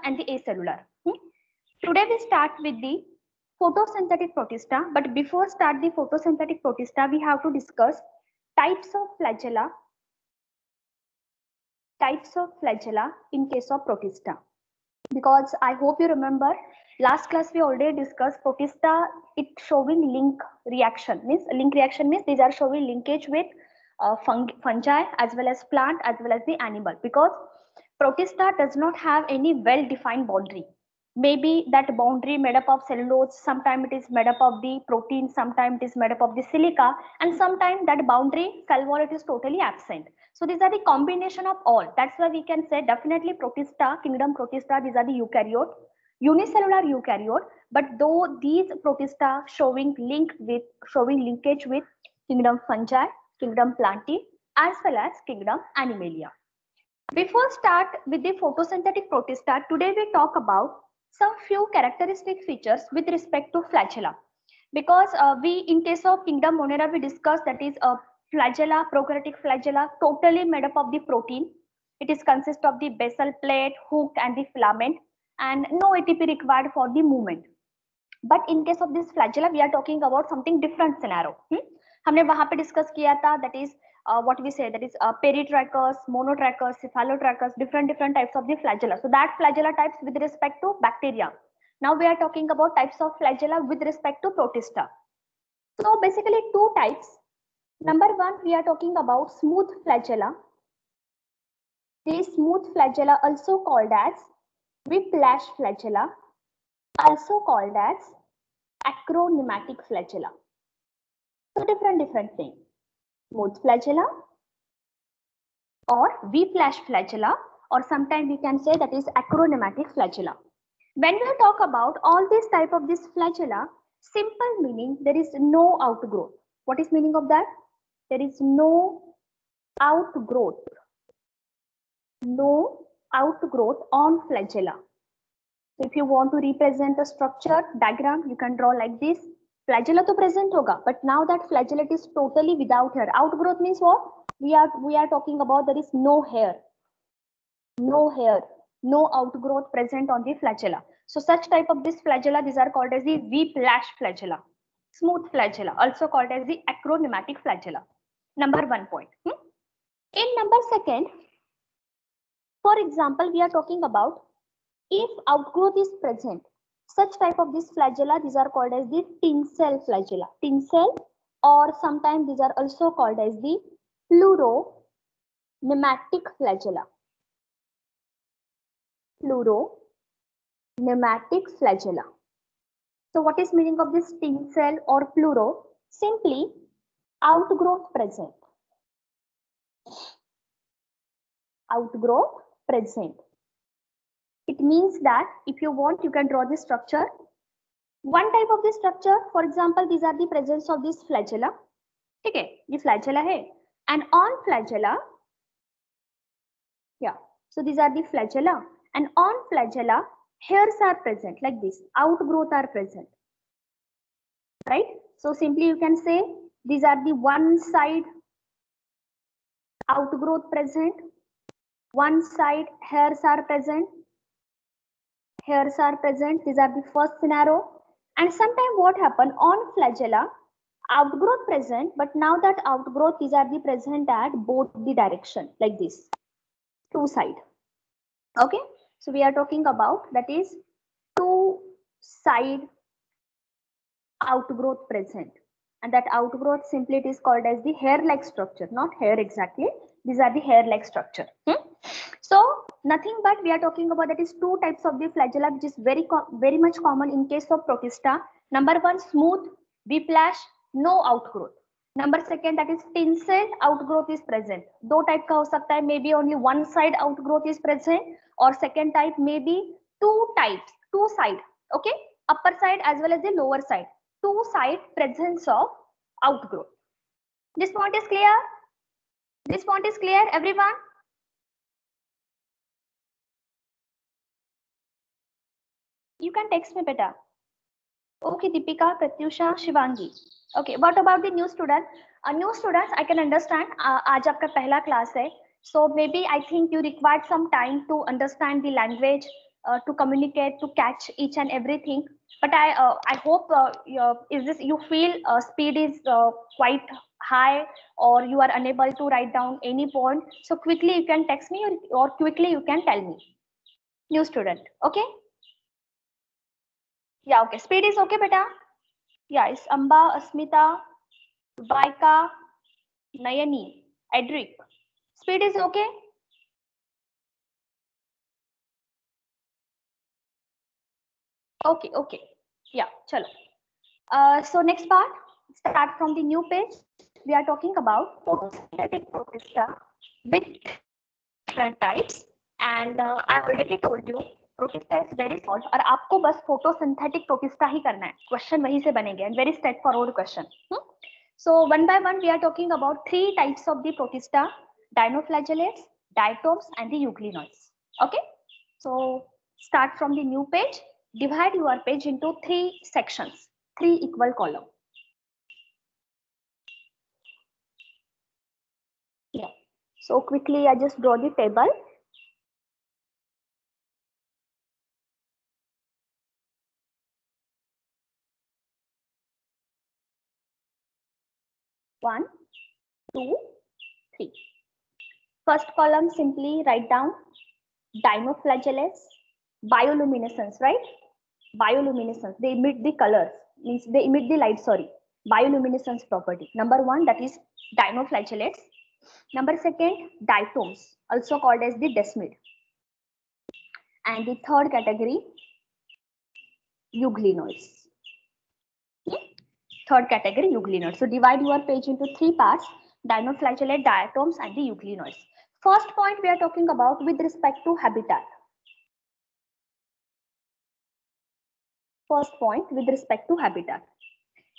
and the acellular. Today we start with the photosynthetic protista, but before start the photosynthetic protista, we have to discuss types of flagella in case of protista. Because I hope you remember last class we already discussed protista, it showing link reaction. Means these are showing linkage with fungi as well as plant as well as the animal, because protista does not have any well defined boundary. Maybe that boundary made up of cellulose, sometimes it is made up of the protein, sometimes it is made up of the silica, and sometimes that boundary cell wall is totally absent. So these are the combination of all. That's why we can say definitely protista, kingdom protista, these are the eukaryote, unicellular eukaryote, but though these protista showing linkage with kingdom fungi, kingdom plantae, as well as kingdom animalia. Before start with the photosynthetic protista, today we talk about some few characteristic features with respect to flagella. Because we in case of kingdom Monera we discussed that is a flagella, prokaryotic flagella, totally made up of the protein. It is consist of the basal plate, hook and the filament, and no ATP required for the movement. But in case of this flagella we are talking about something different scenario. हमने वहां पे discuss किया था, that is what we say, that is peritrachus, monotrachus, cephalotrachus, different types of the flagella. So that flagella types with respect to bacteria. Now we are talking about types of flagella with respect to protista. So basically two types. Number one, we are talking about smooth flagella. This smooth flagella also called as whiplash flagella, also called as acronematic flagella. So different thing. Smooth flagella or whiplash flagella, or sometimes we can say that is acronematic flagella. When we talk about all these type of this flagella, simple meaning there is no outgrowth. What is meaning of that? There is no outgrowth. No outgrowth on flagella. So if you want to represent a structure diagram, you can draw like this. Flagella to present hoga, but now that flagella is totally without hair. Outgrowth means what? We are talking about there is no hair, no outgrowth present on the flagella. So such type of this flagella, these are called as the whiplash flagella. Smooth flagella, also called as the acronematic flagella. Number 1 point. In number second, for example, we are talking about if outgrowth is present, such type of this flagella, these are called as the tinsel flagella. Tinsel, or sometimes these are also called as the pluronematic flagella. Pluronematic flagella. So what is meaning of this tinsel or pluro? Simply outgrowth present. Outgrowth present. It means that if you want, you can draw this structure. One type of this structure, for example, these are the presence of this flagella. Okay, this flagella hai, and on flagella, yeah. So these are the flagella, and on flagella, hairs are present like this. Outgrowth are present, right? So simply you can say these are the one side outgrowth present, one side hairs are present. Hairs are present. These are the first scenario. And sometimes what happen on flagella, outgrowth present, but now that outgrowth, these are the present at both the direction like this, two side. Okay, so we are talking about that is two side outgrowth present, and that outgrowth simply it is called as the hair-like structure, not hair exactly. These are the hair-like structure. So nothing but we are talking about that is two types of the flagella, which is very much common in case of protista. Number one, smooth, whiplash, no outgrowth. Number second, that is tinsel, outgrowth is present. दो type का हो सकता है, maybe only one side outgrowth is present, or second type maybe two types, two side, okay, upper side as well as the lower side, two side presence of outgrowth. This point is clear? This point is clear, everyone? You can text me better. Okay, Deepika, Pratyusha, Shivangi. Okay, what about the new student? New students, I can understand. आज आपका पहला class है. So maybe I think you required some time to understand the language, to communicate, to catch each and everything. But I hope you feel speed is quite high, or you are unable to write down any point. So quickly you can text me, or quickly you can tell me. New student, okay? Yeah, okay. Speed is okay, beta. Yeah, it's Amba, Asmita, Vaika, Nayani, Edric. Speed is okay? Okay, okay. Yeah, chalo. So next part, start from the new page. We are talking about photosynthetic protista with different types. And I already told you, protista is very small. और आपको बस photosynthetic protista ही करना है. Question वहीं से बनेंगे. And very straightforward question. So one by one, we are talking about 3 types of the protista: dinoflagellates, diatoms, and the euglenoids. Okay. So start from the new page. Divide your page into 3 sections, 3 equal columns. Yeah. So quickly, I just draw the table. One, two, three. First column, simply write down dinoflagellates, bioluminescence, right? Bioluminescence, they emit the colors, means they emit the light, sorry. Bioluminescence property. Number 1, that is dinoflagellates. Number 2, diatoms, also called as the desmid. And the third category, euglenoids. Third category, euglenoids. So divide your page into 3 parts: dinoflagellate, diatoms, and the euglenoids. First point we are talking about with respect to habitat. First point with respect to habitat.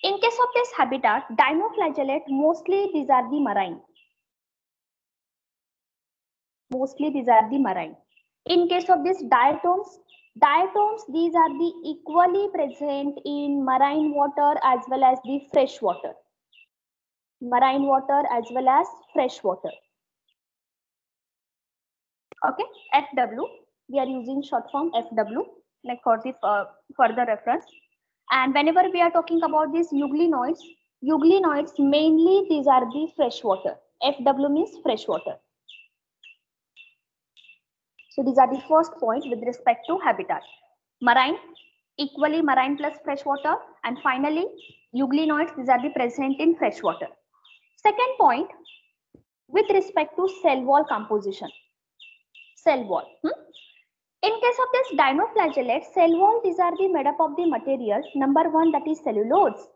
In case of this habitat, dinoflagellate, mostly these are the marine. Mostly these are the marine. In case of this diatoms, these are the equally present in marine water as well as the fresh water. Marine water as well as fresh water. Okay, FW, we are using short form FW, like for the further reference. And whenever we are talking about these euglenoids, mainly these are the fresh water. FW means fresh water. So these are the first point with respect to habitat. Marine, equally marine plus freshwater, and finally euglenoids, these are the present in freshwater. Second point, with respect to cell wall composition. Cell wall. In case of this dinoflagellate, cell wall, these are the made up of the material. Number 1, that is cellulose,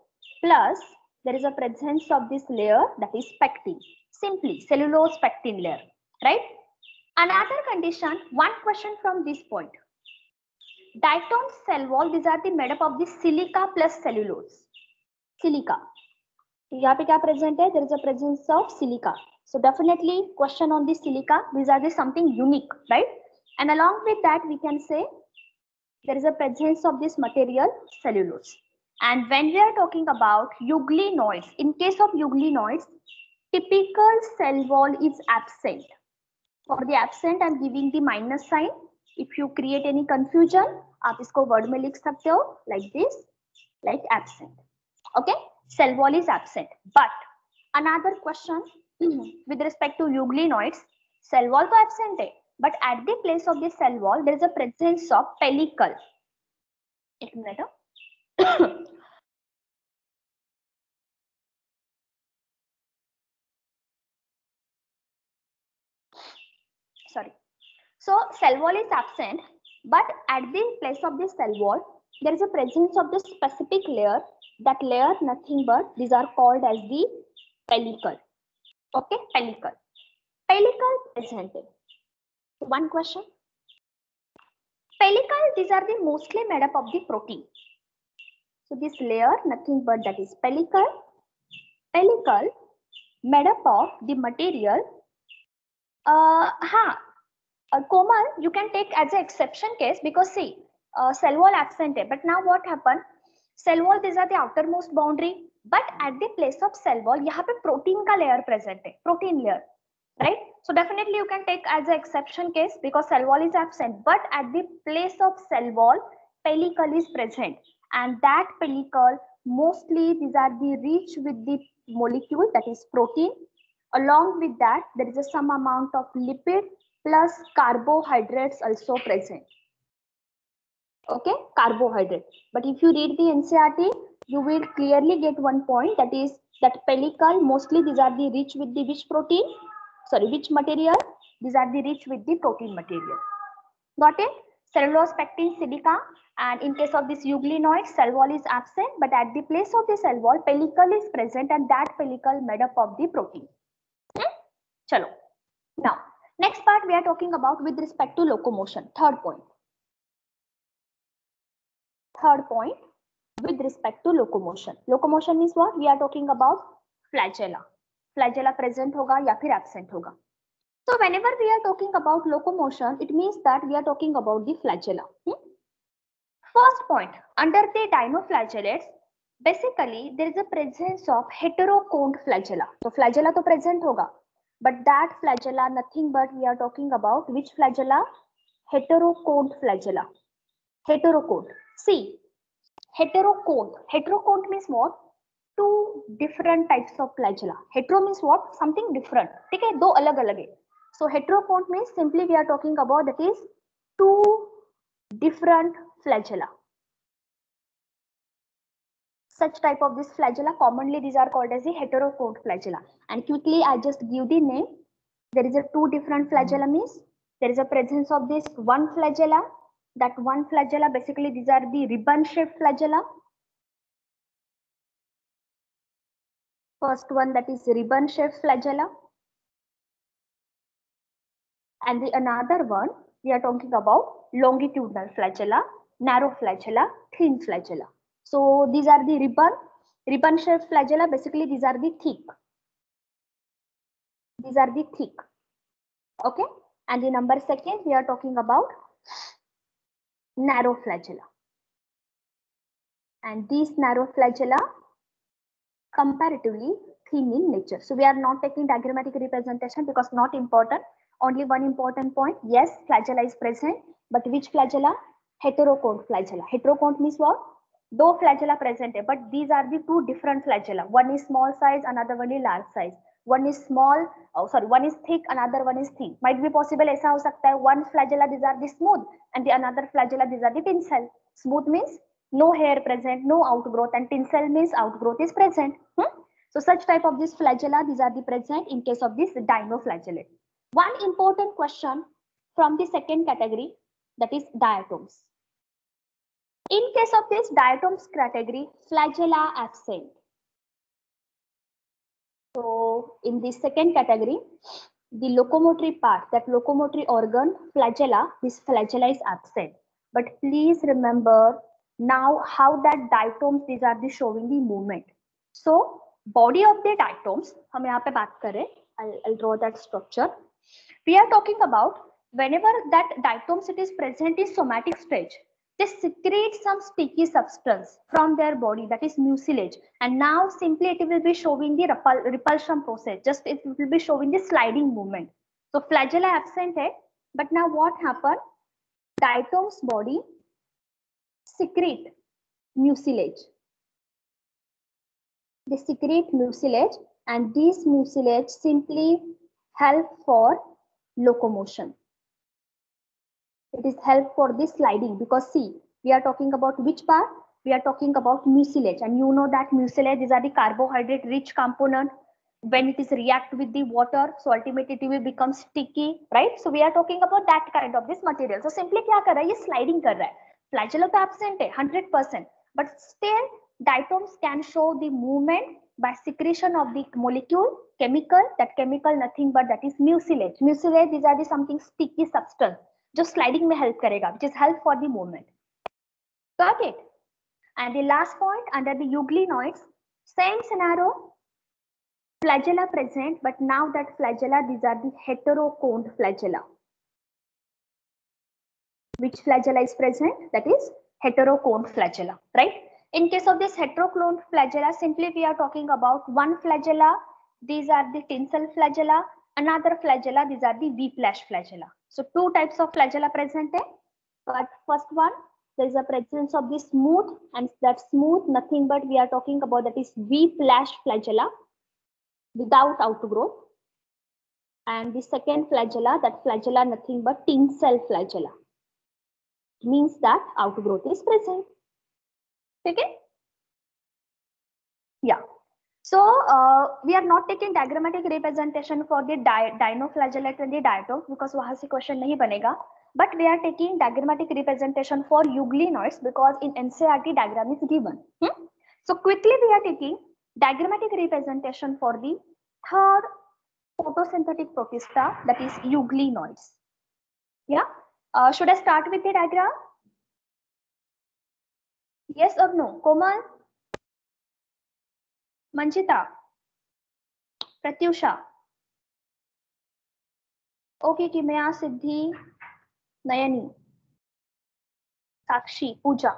plus there is a presence of this layer, that is pectin. Simply cellulose pectin layer, right? Another condition, one question from this point. Diatom cell wall, these are the made up of the silica plus cellulose. Silica. यहाँ पे क्या present है? There is a presence of silica. So definitely question on the silica. These are the something unique, right? And along with that, we can say there is a presence of this material, cellulose. And when we are talking about euglenoids, in case of euglenoids, typical cell wall is absent. For the absent, I am giving the minus sign. If you create any confusion, आप इसको word में लिख सकते हो like this, like absent. Okay, cell wall is absent. But another question with respect to euglenoids, cell wall तो absent है, but at the place of the cell wall there is a presence of pellicle. एक minute. Sorry. So cell wall is absent, but at the place of the cell wall, there is a presence of the specific layer. That layer, nothing but these are called as the pellicle. Okay, pellicle. Pellicle presented. One question. Pellicle, these are the mostly made up of the protein. So this layer, nothing but that is pellicle. Pellicle made up of the material. Komal, you can take as an exception case because see, cell wall absent hai. But now what happened? Cell wall, these are the outermost boundary. But at the place of cell wall, यहाँ पे protein का layer present है, protein layer, right? So definitely you can take as an exception case because cell wall is absent, but at the place of cell wall, pellicle is present, and that pellicle mostly these are the rich with the molecule, that is protein. Along with that, there is a some amount of lipid plus carbohydrates also present. Okay, carbohydrate. But if you read the NCERT, you will clearly get one point, that is that pellicle mostly these are the rich with the which protein, sorry, which material? These are the rich with the protein material. Got it? Cellulose, pectin, silica, and in case of this euglenoid, cell wall is absent, but at the place of the cell wall, pellicle is present, and that pellicle made up of the protein. Chalo. Now, next part we are talking about with respect to locomotion. Third point. Third point with respect to locomotion. Locomotion means what? We are talking about flagella. Flagella present hoga ya phir absent hoga. So whenever we are talking about locomotion, it means that we are talking about the flagella. First point, under the dinoflagellates, basically there is a presence of heteroconed flagella. So flagella to present hoga, but that flagella nothing but we are talking about which flagella? Heteroconed flagella. Heteroconed. See, heteroconed. Heteroconed means what? Two different types of flagella. Hetero means what? Something different. ठीक है, दो अलग अलग है. So heterocont means simply we are talking about that is two different flagella. Such type of this flagella, commonly these are called as the heterocont flagella. And quickly I just give the name. There is a two different flagella means there is a presence of this one flagella. That one flagella, basically these are the ribbon shaped flagella. First one, that is ribbon shaped flagella. And the another one, we are talking about longitudinal flagella, narrow flagella, thin flagella. So these are the ribbon shaped flagella. Basically, these are the thick. These are the thick. Okay. And the number second, we are talking about narrow flagella. And these narrow flagella comparatively thin in nature. So we are not taking diagrammatic representation because not important. Only one important point. Yes, flagella is present, but which flagella? Heterocont flagella. Heterocont means what? Though flagella present, but these are the two different flagella. One is small size, another one is large size. One is small, one is thick, another one is thin. Might be possible ऐसा हो सकता है. One flagella these are the smooth, and the another flagella these are the tinsel. Smooth means no hair present, no outgrowth, and tinsel means outgrowth is present. So such type of this flagella, these are the present in case of this dinoflagellate. One important question from the second category, that is diatoms. In case of this diatoms category, flagella absent. So in the second category, the locomotory part, that locomotory organ, flagella, this flagella is absent. But please remember now how that diatoms, these are the showing the movement. So body of the diatoms, हम यहाँ पे बात करें, I'll draw that structure. We are talking about whenever that diatoms it is present in somatic stage, they secrete some sticky substance from their body, that is mucilage, and now simply it will be showing the repulsion process, just it will be showing the sliding movement. So flagella absent hai, but now what happened? Diatoms body secrete mucilage. They secrete mucilage, and these mucilage simply help for locomotion. It is help for this sliding, because see, we are talking about which part? We are talking about mucilage, and you know that mucilage, these are the carbohydrate rich component. When it is react with the water, so ultimately it will become sticky, right? So we are talking about that kind of this material. So simply क्या कर रहा है? ये sliding कर रहा है. Flagella तो absent है 100%, but still diatoms can show the movement by secretion of the molecule, chemical. That chemical nothing but that is mucilage. Mucilage, these are the something sticky substance जो sliding में help करेगा, which is help for the movement. Got it? And the last point, under the euglenoids, same scenario, flagella present, but now that flagella, these are the heteroconed flagella. Which flagella is present? That is heteroconed flagella, right? In case of this heteroconed flagella, simply we are talking about one flagella. These are the tinsel flagella, another flagella, these are the V-flash flagella. So two types of flagella present here. But first one, there is a presence of the smooth, and that smooth nothing but we are talking about, that is V-flash flagella without outgrowth. And the second flagella, that flagella nothing but tinsel flagella, means that outgrowth is present. Okay? Yeah. So we are not taking diagrammatic representation for the dinoflagellate and the diatom because वहाँ से question नहीं बनेगा. But we are taking diagrammatic representation for euglenoids because in NCERT diagram is given. So quickly we are taking diagrammatic representation for the third photosynthetic protista, that is euglenoids. Yeah. Should I start with the diagram? Yes or no? Komal? Manjita? Pratyusha? Okay, Kimya, Siddhi, Nayani, Sakshi, Pooja.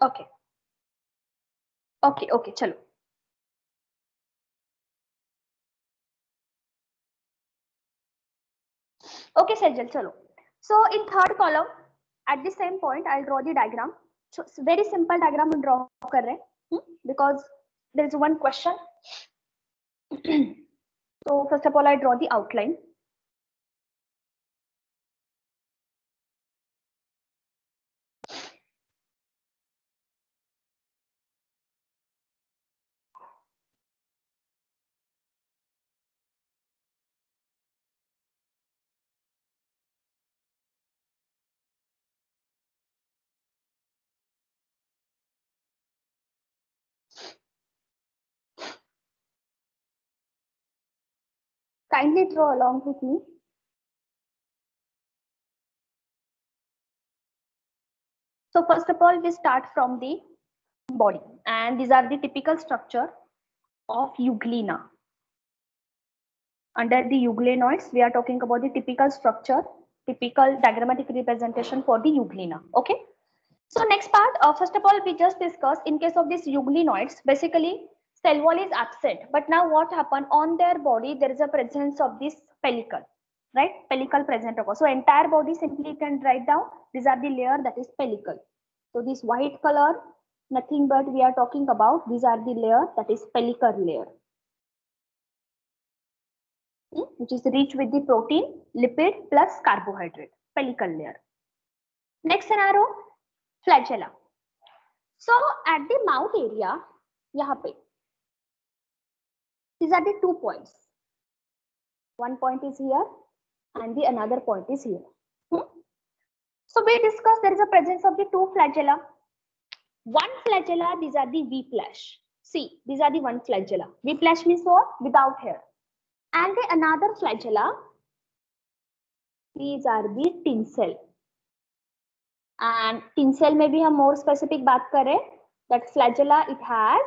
Okay. Okay, chalo. Okay, Sajal, chalo. So in third column, at the same point, I'll draw the diagram. So it's very simple diagram we draw kar rahe, because there is one question. So first of all, I draw the outline. Kindly draw along with me. So first of all, we start from the body, and these are the typical structure of euglena. Under the euglenoids, we are talking about the typical structure, typical diagrammatic representation for the euglena. Okay. So next part, first of all, we just discussed in case of these euglenoids, basically cell wall is absent. But now what happened on their body? There is a presence of this pellicle, right? Pellicle present. So entire body simply you can write down. These are the layer that is pellicle. So this white color, nothing but we are talking about. These are the layer that is pellicle layer, which is rich with the protein, lipid plus carbohydrate. Pellicle layer. Next scenario, flagella. So at the mouth area, यहाँ पे, these are the 2 points. One point is here and the another point is here. So we discussed there is a presence of the 2 flagella. One flagella, these are the V-flash. See, these are the one flagella. V-flash means what? Without hair. And the another flagella, these are the tinsel. And tinsel में भी हम more specific बात करें, that flagella it has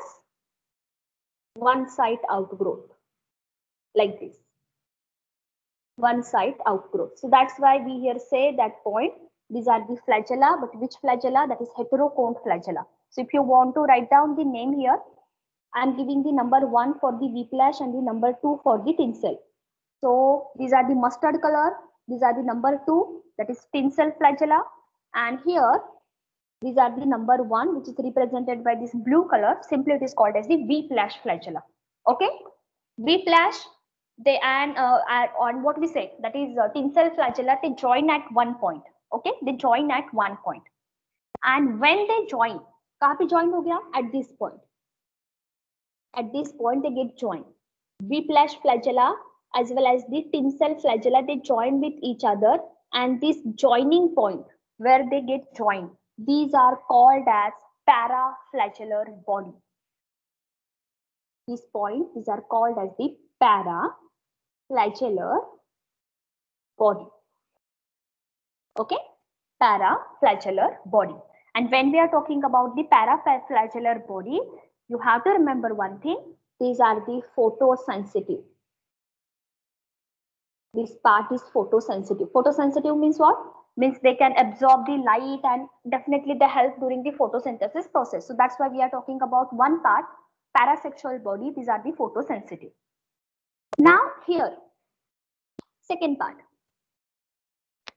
one side outgrowth like this. One side outgrowth. So that's why we here say that point. These are the flagella, but which flagella? That is heterocone flagella. So if you want to write down the name here, I'm giving the number 1 for the V-flash and the number 2 for the tinsel. So these are the mustard color. These are the number 2, that is tinsel flagella. And here, these are the number 1, which is represented by this blue color. Simply it is called as the V-flash flagella. Okay? V-flash, they and on what we say, that is tinsel flagella, they join at one point. Okay, they join at one point. And when they join, कहाँ पे join हो गया? At this point. At this point, they get joined. V-flash flagella as well as the tinsel flagella, they join with each other, and this joining point where they get joined, these are called as paraflagellar body. These points, these are called as the paraflagellar body. Okay, paraflagellar body. And when we are talking about the paraflagellar body, you have to remember one thing. These are the photosensitive. This part is photosensitive. Photosensitive means what? Means they can absorb the light and definitely they help during the photosynthesis process. So that's why we are talking about one part, parasexual body. These are the photosensitive. Now here, second part.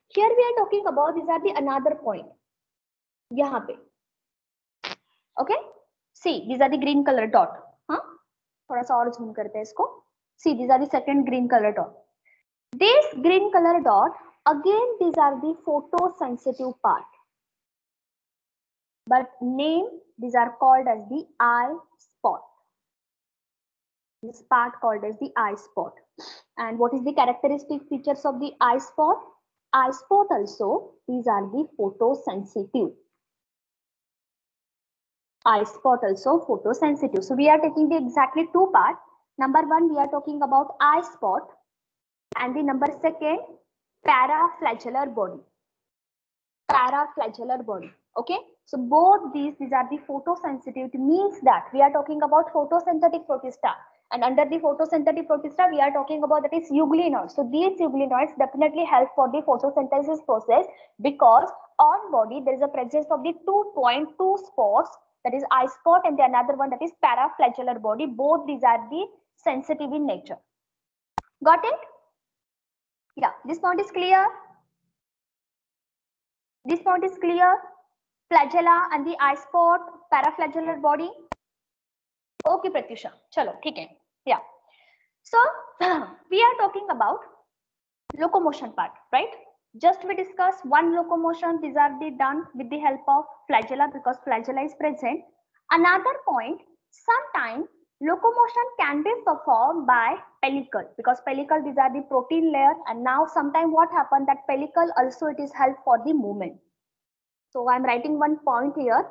Here we are talking about, these are the another point. यहाँ पे, okay? See, these are the green color dot. हाँ? थोड़ा सा और zoom करते हैं इसको. See, these are the second green color dot. This green color dot, again these are the photosensitive part. But name, these are called as the eye spot. This part called as the eye spot. And what is the characteristic features of the eye spot? Eye spot also, these are the photosensitive. Eye spot also photosensitive. So we are taking the exactly two parts. Number one, we are talking about eye spot, and the number second, paraflagellar body. Paraflagellar body. Okay. So both these are the photosensitivity, means that we are talking about photosynthetic protista. And under the photosynthetic protista, we are talking about that is euglenoids. So these euglenoids definitely help for the photosynthesis process, because on body there is a presence of the 2.2 spots, that is eye spot, and the another one that is paraflagellar body. Both these are the sensitive in nature. Got it? Yeah, this point is clear. This point is clear. Flagella and the eye spot, paraflagellar body. Okay, Pratyusha. Chalo, ठीक है. Yeah. So we are talking about locomotion part, right? Just we discuss one locomotion. These are the done with the help of flagella, because flagella is present. Another point, sometimes locomotion can be performed by pellicle, because pellicle, these are the protein layer, and now sometimes what happened, that pellicle also it is help for the movement. So I'm writing one point here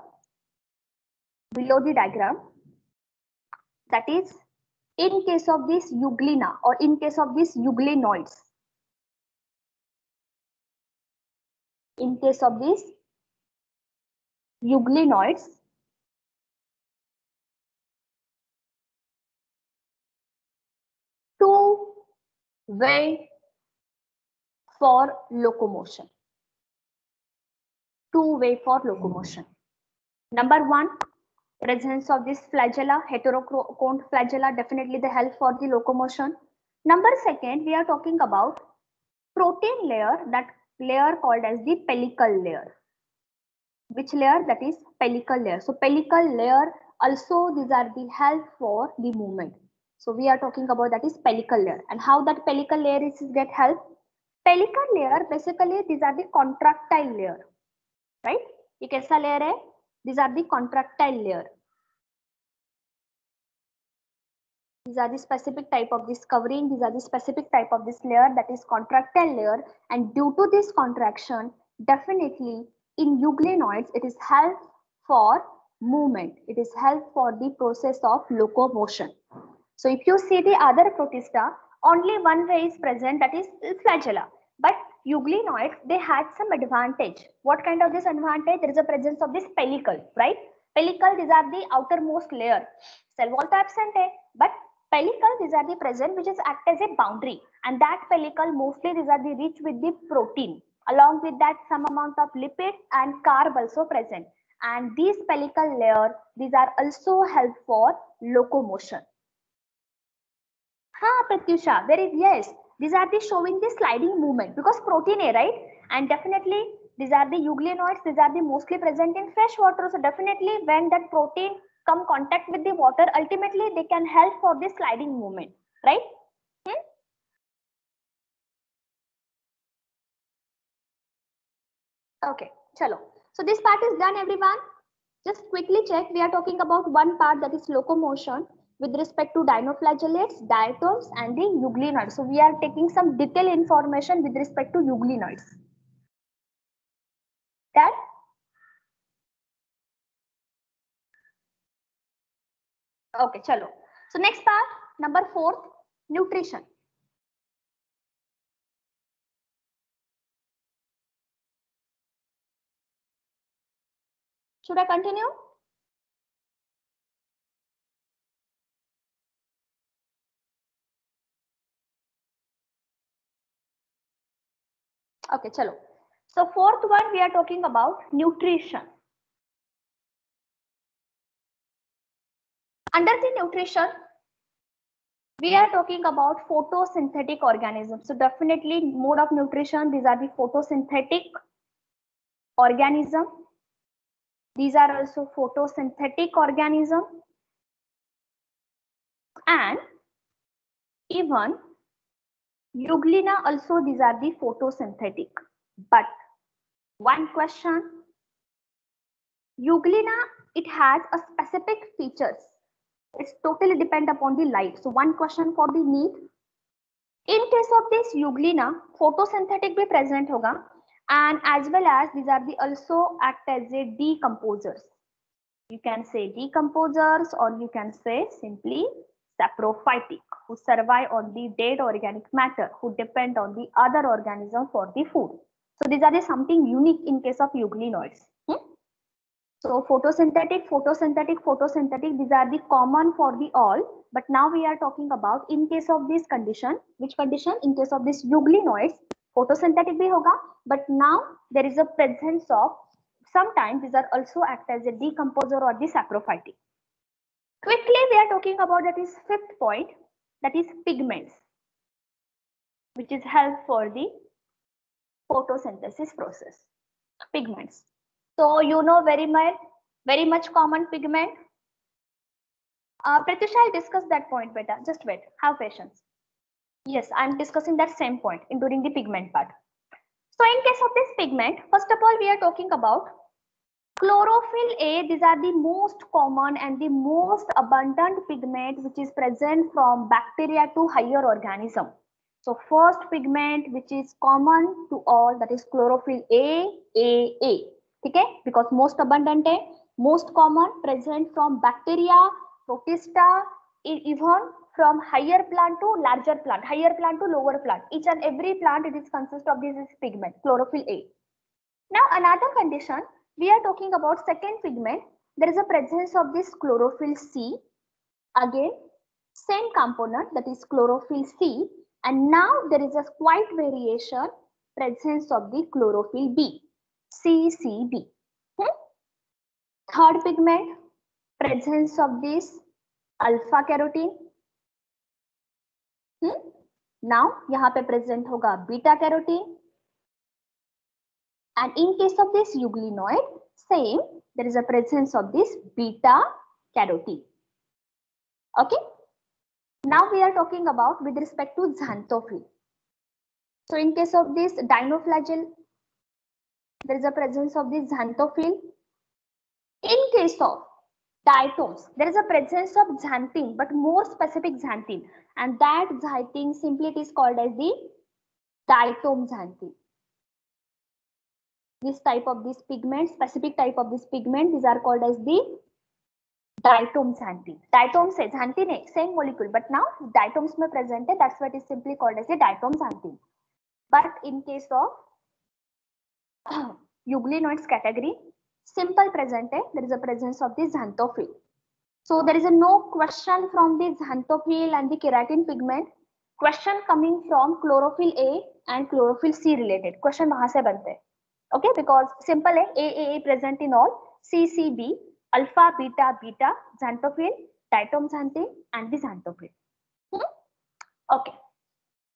below the diagram, that is, in case of this euglena, or in case of these euglenoids, in case of these euglenoids, two-way for locomotion. Two-way for locomotion. Number one, presence of this flagella, heteroconed flagella, definitely they help for the locomotion. Number second, we are talking about protein layer, that layer called as the pellicle layer. Which layer? That is pellicle layer. So pellicle layer also, these are the help for the movement. So we are talking about that is pellicle layer, and how that pellicle layer is get help. Pellicle layer, basically these are the contractile layer, right? ये कैसा layer है? These are the contractile layer. These are the specific type of this covering. These are the specific type of this layer, that is contractile layer. And due to this contraction, definitely in euglenoids, it is help for movement. It is help for the process of locomotion. So if you see the other protista, only one way is present, that is flagella. But euglenoids, they had some advantage. What kind of this advantage? There is a presence of this pellicle, right? Pellicle, these are the outermost layer. Cell wall to absent hai, but pellicle, these are the present, which is act as a boundary, and that pellicle mostly these are the rich with the protein. Along with that, some amount of lipid and carb also present. And these pellicle layer, these are also help for locomotion. Ha, Pratyusha, there is, yes. These are the showing the sliding movement, because protein A, right? And definitely these are the euglenoids. These are the mostly present in fresh water. So definitely when that protein come contact with the water, ultimately they can help for the sliding movement, right? Okay, chalo. So this part is done, everyone. Just quickly check. We are talking about one part, that is locomotion, with respect to dinoflagellates, diatoms, and the euglenoids. So we are taking some detailed information with respect to euglenoids. That? Okay, chalo. So next part, number 4, nutrition. Should I continue? Okay, chalo. So fourth one, we are talking about nutrition. Under the nutrition, We are talking about photosynthetic organisms. So definitely mode of nutrition, these are the photosynthetic organism. These are also photosynthetic organism. And even Euglena also, these are the photosynthetic. But one question, Euglena, it has a specific features. It's totally depend upon the light. So one question for the need. In case of this Euglena, photosynthetic be present hoga, and as well as these are the also act as a decomposers. You can say decomposers, or you can say simply saprophytic, who survive on the dead organic matter, who depend on the other organism for the food. So these are the something unique in case of euglenoids. So photosynthetic, these are the common for the all. But now we are talking about in case of this condition, which condition? In case of this euglenoids, photosynthetic bhi hoga, but now there is a presence of, sometimes these are also act as a decomposer or the saprophytic. Quickly, we are talking about that is fifth point, that is pigments, which is help for the photosynthesis process. Pigments. So you know very much common pigment. Pratyusha, I'll discuss that point better. Just wait. Have patience. Yes, I'm discussing that same point during the pigment part. So in case of this pigment, first of all, we are talking about chlorophyll A. These are the most common and the most abundant pigment which is present from bacteria to higher organism. So first pigment which is common to all, that is chlorophyll A. Okay, because most abundant है, most common, present from bacteria, protista, even from higher plant to larger plant, higher plant to lower plant. Each and every plant, it is consist of this pigment, chlorophyll A. Now another condition, we are talking about second pigment. There is a presence of this chlorophyll C. Again, same component, that is chlorophyll C. And now there is a quite variation, presence of the chlorophyll B, CCB. Third pigment, presence of this alpha carotene. Now यहाँ पे present होगा beta carotene. And in case of this euglenoid, same, there is a presence of this beta carotene. Okay. Now we are talking about with respect to xanthophyll. So in case of this dinoflagell, there is a presence of this xanthophyll. In case of diatoms, there is a presence of xanthine, but more specific xanthine, and that xanthine simply it is called as the diatom xanthine. This type of this pigment, specific type of this pigment, these are called as the diatom xanthine. Diatom से xanthine है, same molecule, but now diatoms में present है, that's why it is simply called as the diatom xanthine. But in case of euglenoids category, simple present है, there is a presence of the xanthophyll. So there is a no question from the xanthophyll and the keratin pigment. Question coming from chlorophyll A and chlorophyll C related. Question वहां से बनते हैं. Okay, because simple है, A present in all, CCB, alpha, beta, xanthophyll, diatom xanthine, and the xanthophyll. Okay.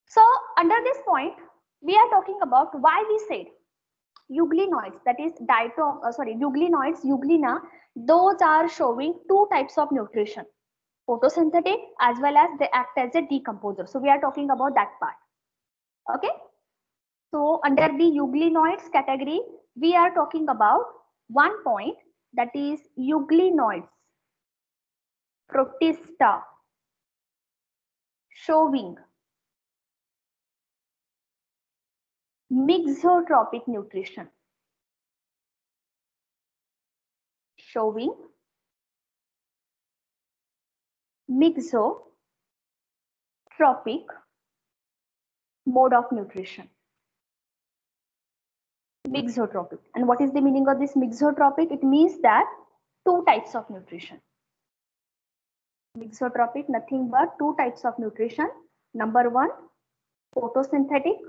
So under this point, we are talking about why we said euglenoids, that is euglenoids, euglena, those are showing two types of nutrition, photosynthetic as well as they act as a decomposer. So we are talking about that part. Okay. So under the euglenoids category, we are talking about one point, that is euglenoids, protista, showing mixotropic nutrition. Showing mixotropic mode of nutrition. Mixotropic. And what is the meaning of this mixotropic? It means that two types of nutrition. Mixotropic, nothing but two types of nutrition. Number one, photosynthetic.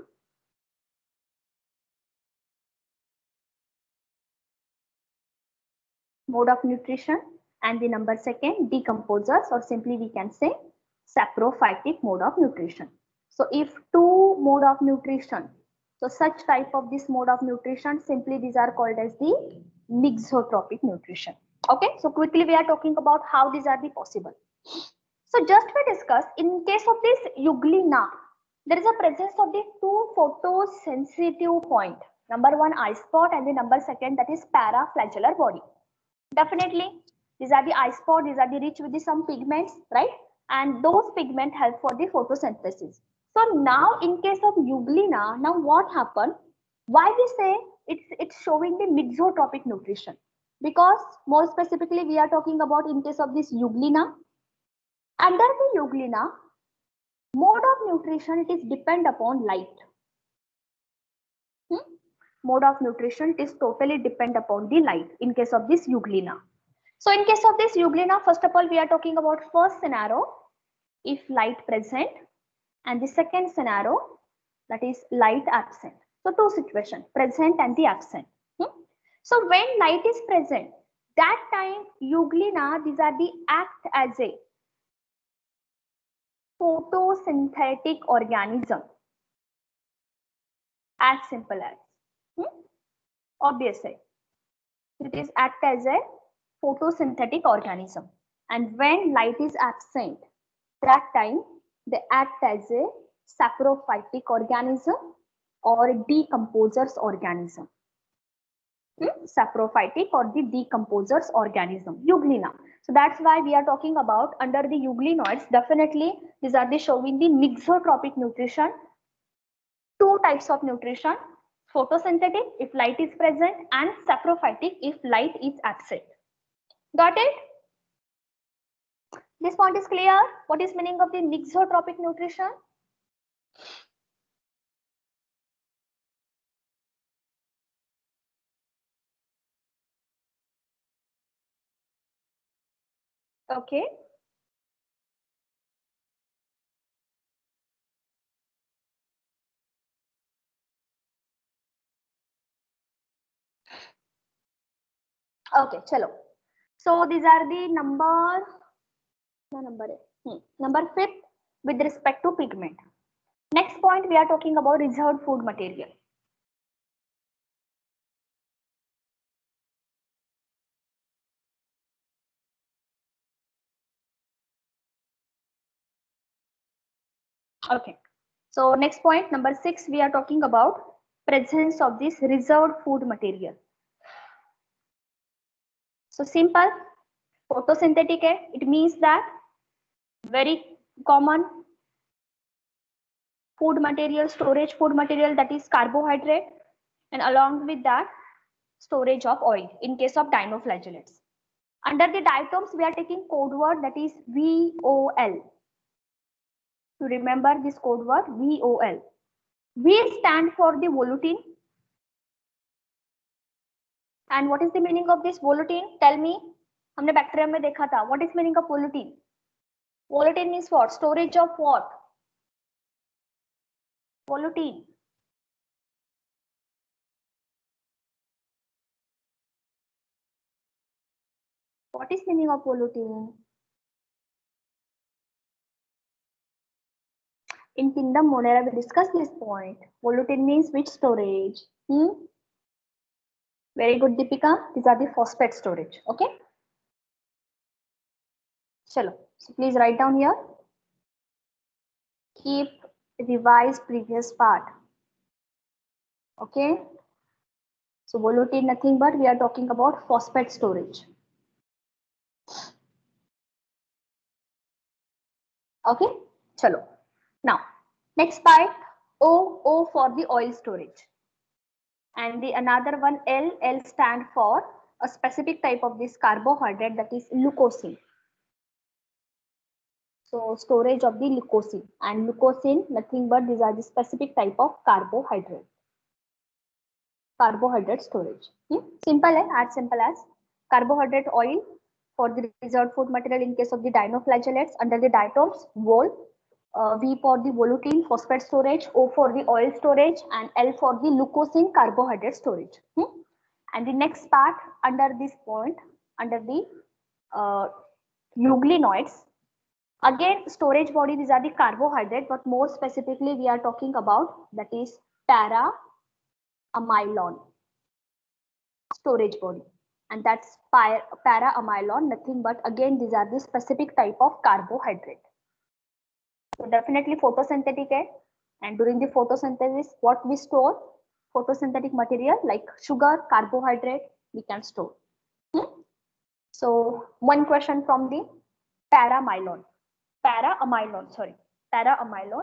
Mode of nutrition, and the number second, decomposers, or simply we can say saprophytic mode of nutrition. So if two mode of nutrition, so such type of this mode of nutrition, simply these are called as the mixotropic nutrition. Okay, so quickly we are talking about how these are the possible. So just we discuss in case of this euglena, there is a presence of the two photosensitive point. Number one eye spot and the number second that is paraflagellar body. Definitely these are the eye spot, these are the rich with the some pigments, right? And those pigment help for the photosynthesis. So now in case of euglena, now what happened? Why we say it's showing the mixotropic nutrition? Because more specifically we are talking about in case of this euglena. Under the euglena, mode of nutrition it is depend upon light. Mode of nutrition it is totally depend upon the light in case of this euglena. So in case of this euglena, first of all, we are talking about first scenario, if light present, and the second scenario, that is light absent. So two situations, present and the absent. So when light is present, that time euglena, these are the act as a photosynthetic organism. As simple as. Obviously, it is act as a photosynthetic organism. And when light is absent, that time they act as a saprophytic organism or decomposers organism. Saprophytic or the decomposers organism, euglena. So that's why we are talking about under the euglenoids. Definitely, these are the showing the mixotropic nutrition. Two types of nutrition: photosynthetic if light is present and saprophytic if light is absent. Got it? This point is clear. What is meaning of the mixotropic nutrition? Okay. Okay, chalo. So these are the number fifth with respect to pigment. Next point we are talking about reserved food material. Okay. So next point number 6 we are talking about presence of this reserved food material. So simple, photosynthetic hai, it means that very common food material, storage food material, that is carbohydrate, and along with that storage of oil in case of dinoflagellates. Under the diatoms we are taking code word that is VOL. To remember this code word VOL. V stand for the volutin. And what is the meaning of this volutin? Tell me. हमने bacterium में देखा था. What is meaning of volutin? Volutin means what? Storage of what? Volutin. What is meaning of volutin? In kingdom Monera we discussed this point. Volutin means which storage? Very good, Deepika. These are the phosphate storage. Okay. Chalo. So please write down here. Keep revise previous part. Okay. So volutin nothing but we are talking about phosphate storage. Okay. Chalo. Now next part O for the oil storage. And the another one L stand for a specific type of this carbohydrate, that is leucocene. So storage of the leucocene, and leucocene nothing but these are the specific type of carbohydrate. Carbohydrate storage. Simple hai, as simple as carbohydrate oil for the reserved food material in case of the dinoflagellates. Under the diatoms, vol. V for the volutin phosphate storage, O for the oil storage, and L for the leucocene carbohydrate storage. And the next part under this point, under the euglenoids, Again, storage body, these are the carbohydrate, but more specifically we are talking about that is para-amylon storage body. And that's para-amylon, nothing but again, these are the specific type of carbohydrate. So definitely photosynthetic hai. And during the photosynthesis, what we store? Photosynthetic material like sugar, carbohydrate, we can store. So one question from the para-amylon,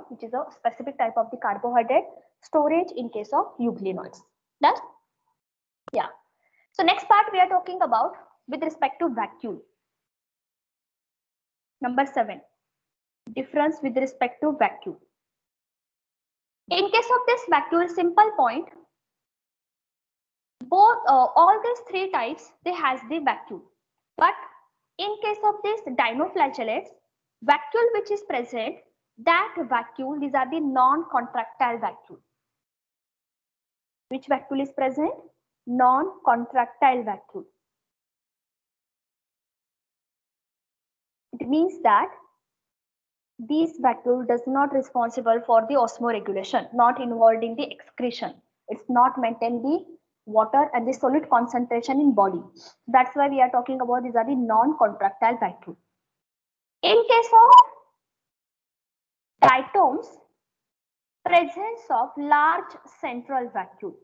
which is a specific type of the carbohydrate storage in case of euglenoids. That's yeah. So next part we are talking about with respect to vacuole. Number 7, difference with respect to vacuole. In case of this vacuole, simple point, both all these three types they has the vacuole, but in case of this dinoflagellates, vacuole which is present, that vacuole, these are the non-contractile vacuole. Which vacuole is present? Non-contractile vacuole. It means that this vacuole does not responsible for the osmoregulation, not involved in the excretion. It's not maintain the water and the solid concentration in body. That's why we are talking about these are the non-contractile vacuole. In case of diatoms, presence of large central vacuole.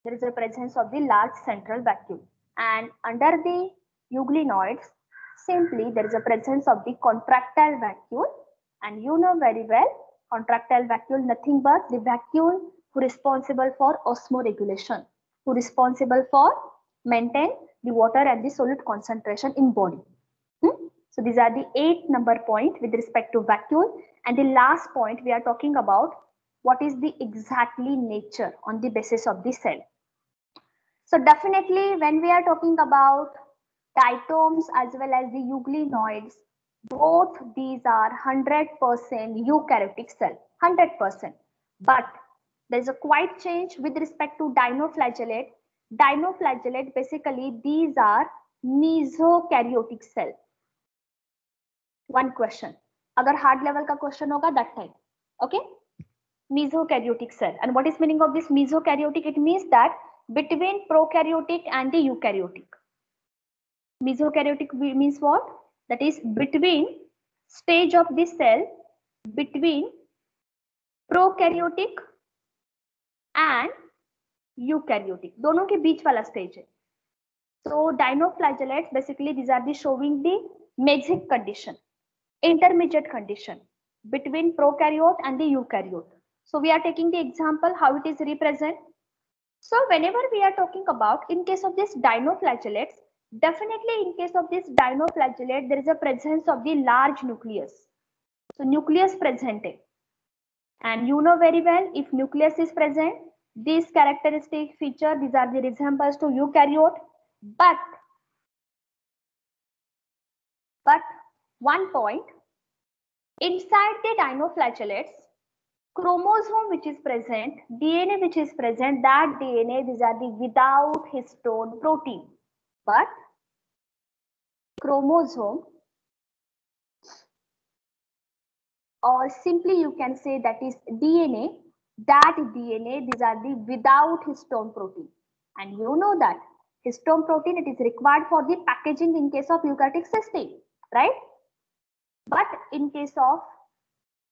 There is a presence of the large central vacuole. And under the euglenoids, simply there is a presence of the contractile vacuole. And you know very well, contractile vacuole nothing but the vacuole who responsible for osmoregulation, who responsible for maintain the water and the solid concentration in body. So these are the 8 number point with respect to vacuole. And the last point we are talking about what is the exactly nature on the basis of the cell. So definitely when we are talking about diatoms as well as the euglenoids, both these are 100% eukaryotic cell, 100%. But there is a quite change with respect to dinoflagellate. Dinoflagellate basically these are mesokaryotic cell. One question. Agar hard level ka question hoga that time. Okay. Mesokaryotic cell. And what is meaning of this mesokaryotic? It means that between prokaryotic and the eukaryotic. Mesokaryotic means what? That is between stage of the cell between prokaryotic and eukaryotic. दोनों के बीच वाला stage है. So dinoflagellates basically these are the showing the mexic condition, intermediate condition between prokaryote and the eukaryote. So we are taking the example how it is represent. So whenever we are talking about in case of this dinoflagellates, definitely in case of this dinoflagellate there is a presence of the large nucleus. So nucleus present. And you know very well if nucleus is present, these characteristic feature these are the resemblance to eukaryote. But one point, inside the dinoflagellates, chromosome which is present, DNA which is present, that DNA these are the without histone protein. But chromosome, or simply you can say that is DNA, that DNA these are the without histone protein. And you know that histone protein it is required for the packaging in case of eukaryotic system, right? But in case of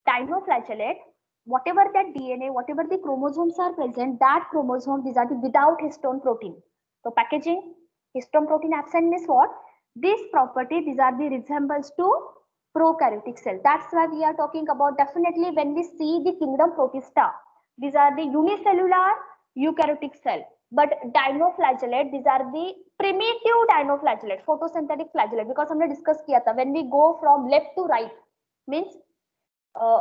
dinoflagellate, whatever that DNA, whatever the chromosomes are present, that chromosome these are the without histone protein. So packaging, histone protein absent means what? This property these are the resemblance to prokaryotic cell. That's why we are talking about definitely when we see the kingdom Protista, these are the unicellular eukaryotic cell. But dinoflagellate these are the primitive dinoflagellate, photosynthetic flagellate, because हमने discuss किया था when we go from left to right means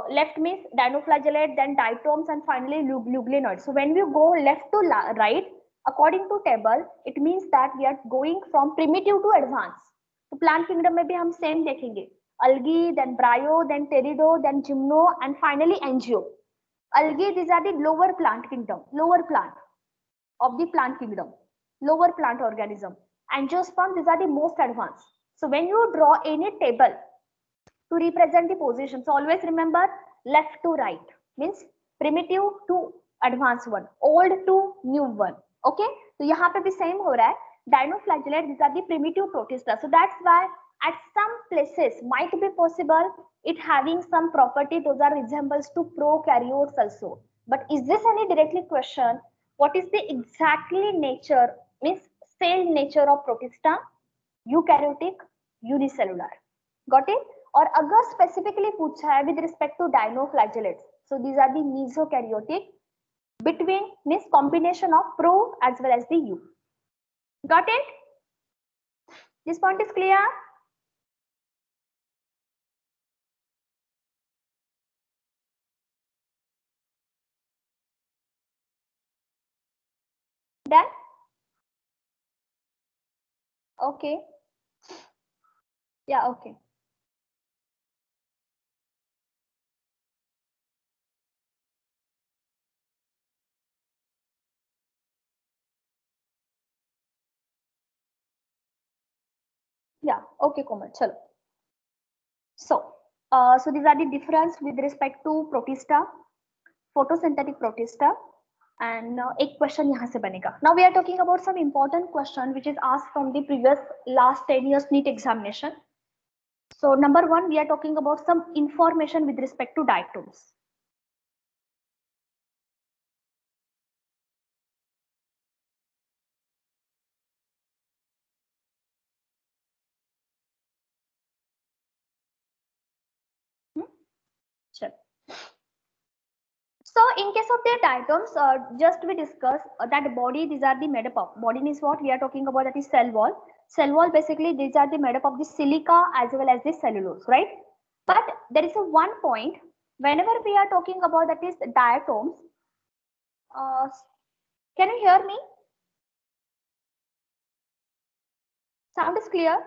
left means dinoflagellate, then diatoms, and finally euglenoids. So when we go left to right, according to table, it means that we are going from primitive to advanced. So plant kingdom में भी हम same देखेंगे. Algae, then bryo, then pterido, then gymno, and finally angio. Algae, these are the lower plant kingdom, lower plant of the plant kingdom, lower plant organism. Angiosperm, these are the most advanced. So when you draw any table to represent the positions, always remember left to right means primitive to advanced one, old to new one. Okay, तो यहाँ पे भी same हो रहा है. Dinoflagellate, these are the primitive protista. So that's why at some places might be possible it having some property, those are resembles to prokaryotes also. But is this any directly question? What is the exactly nature means cell nature of protista? Eukaryotic, unicellular. Got it? और अगर specifically पूछा है with respect to dinoflagellates, so these are the mesokaryotic between means combination of pro as well as the u. Got it? This point is clear? Done? Okay. Yeah, okay. Yeah, okay, Komal. Chalo. So these are the difference with respect to protista, photosynthetic protista, and एक question यहाँ से बनेगा. Now we are talking about some important question which is asked from the previous last 10 years NEET examination. So number one, we are talking about some information with respect to diatoms. Sure. So in case of their diatoms, just we discuss that body, these are the made up of. Body means what we are talking about, that is cell wall. Cell wall, basically these are the made up of the silica as well as the cellulose, right? But there is a one point, whenever we are talking about that is diatoms, uh, can you hear me? Sound is clear?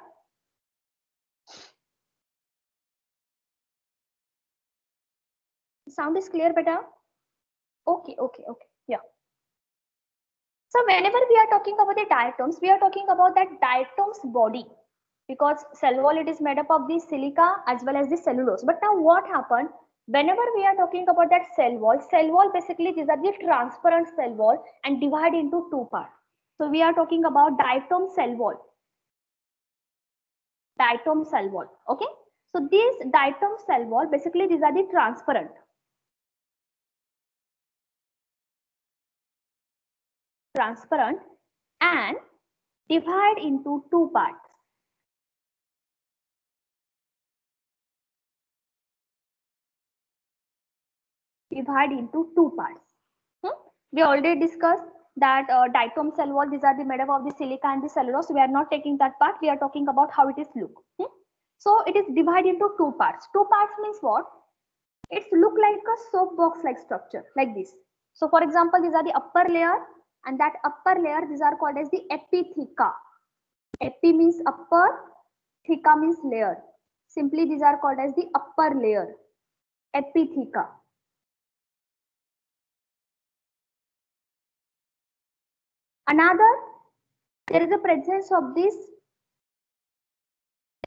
Sound is clear, beta? Okay, okay, okay, yeah. So whenever we are talking about the diatoms, we are talking about that diatom's body, because cell wall, it is made up of the silica as well as the cellulose. But now what happened? Whenever we are talking about that cell wall basically these are the transparent cell wall and divide into two parts. So we are talking about diatom cell wall. Diatom cell wall. Okay. So these diatom cell wall, basically these are the transparent. Transparent and divide into two parts. Divide into two parts. We already discussed that diatom cell wall, these are the made up of the silica and the cellulose. We are not taking that part. We are talking about how it is look. So it is divided into two parts. Two parts means what? It's look like a soap box like structure like this. So for example, these are the upper layer, and that upper layer, these are called as the epitheca. Epi means upper, theca means layer. Simply these are called as the upper layer, epitheca. Another, there is a presence of this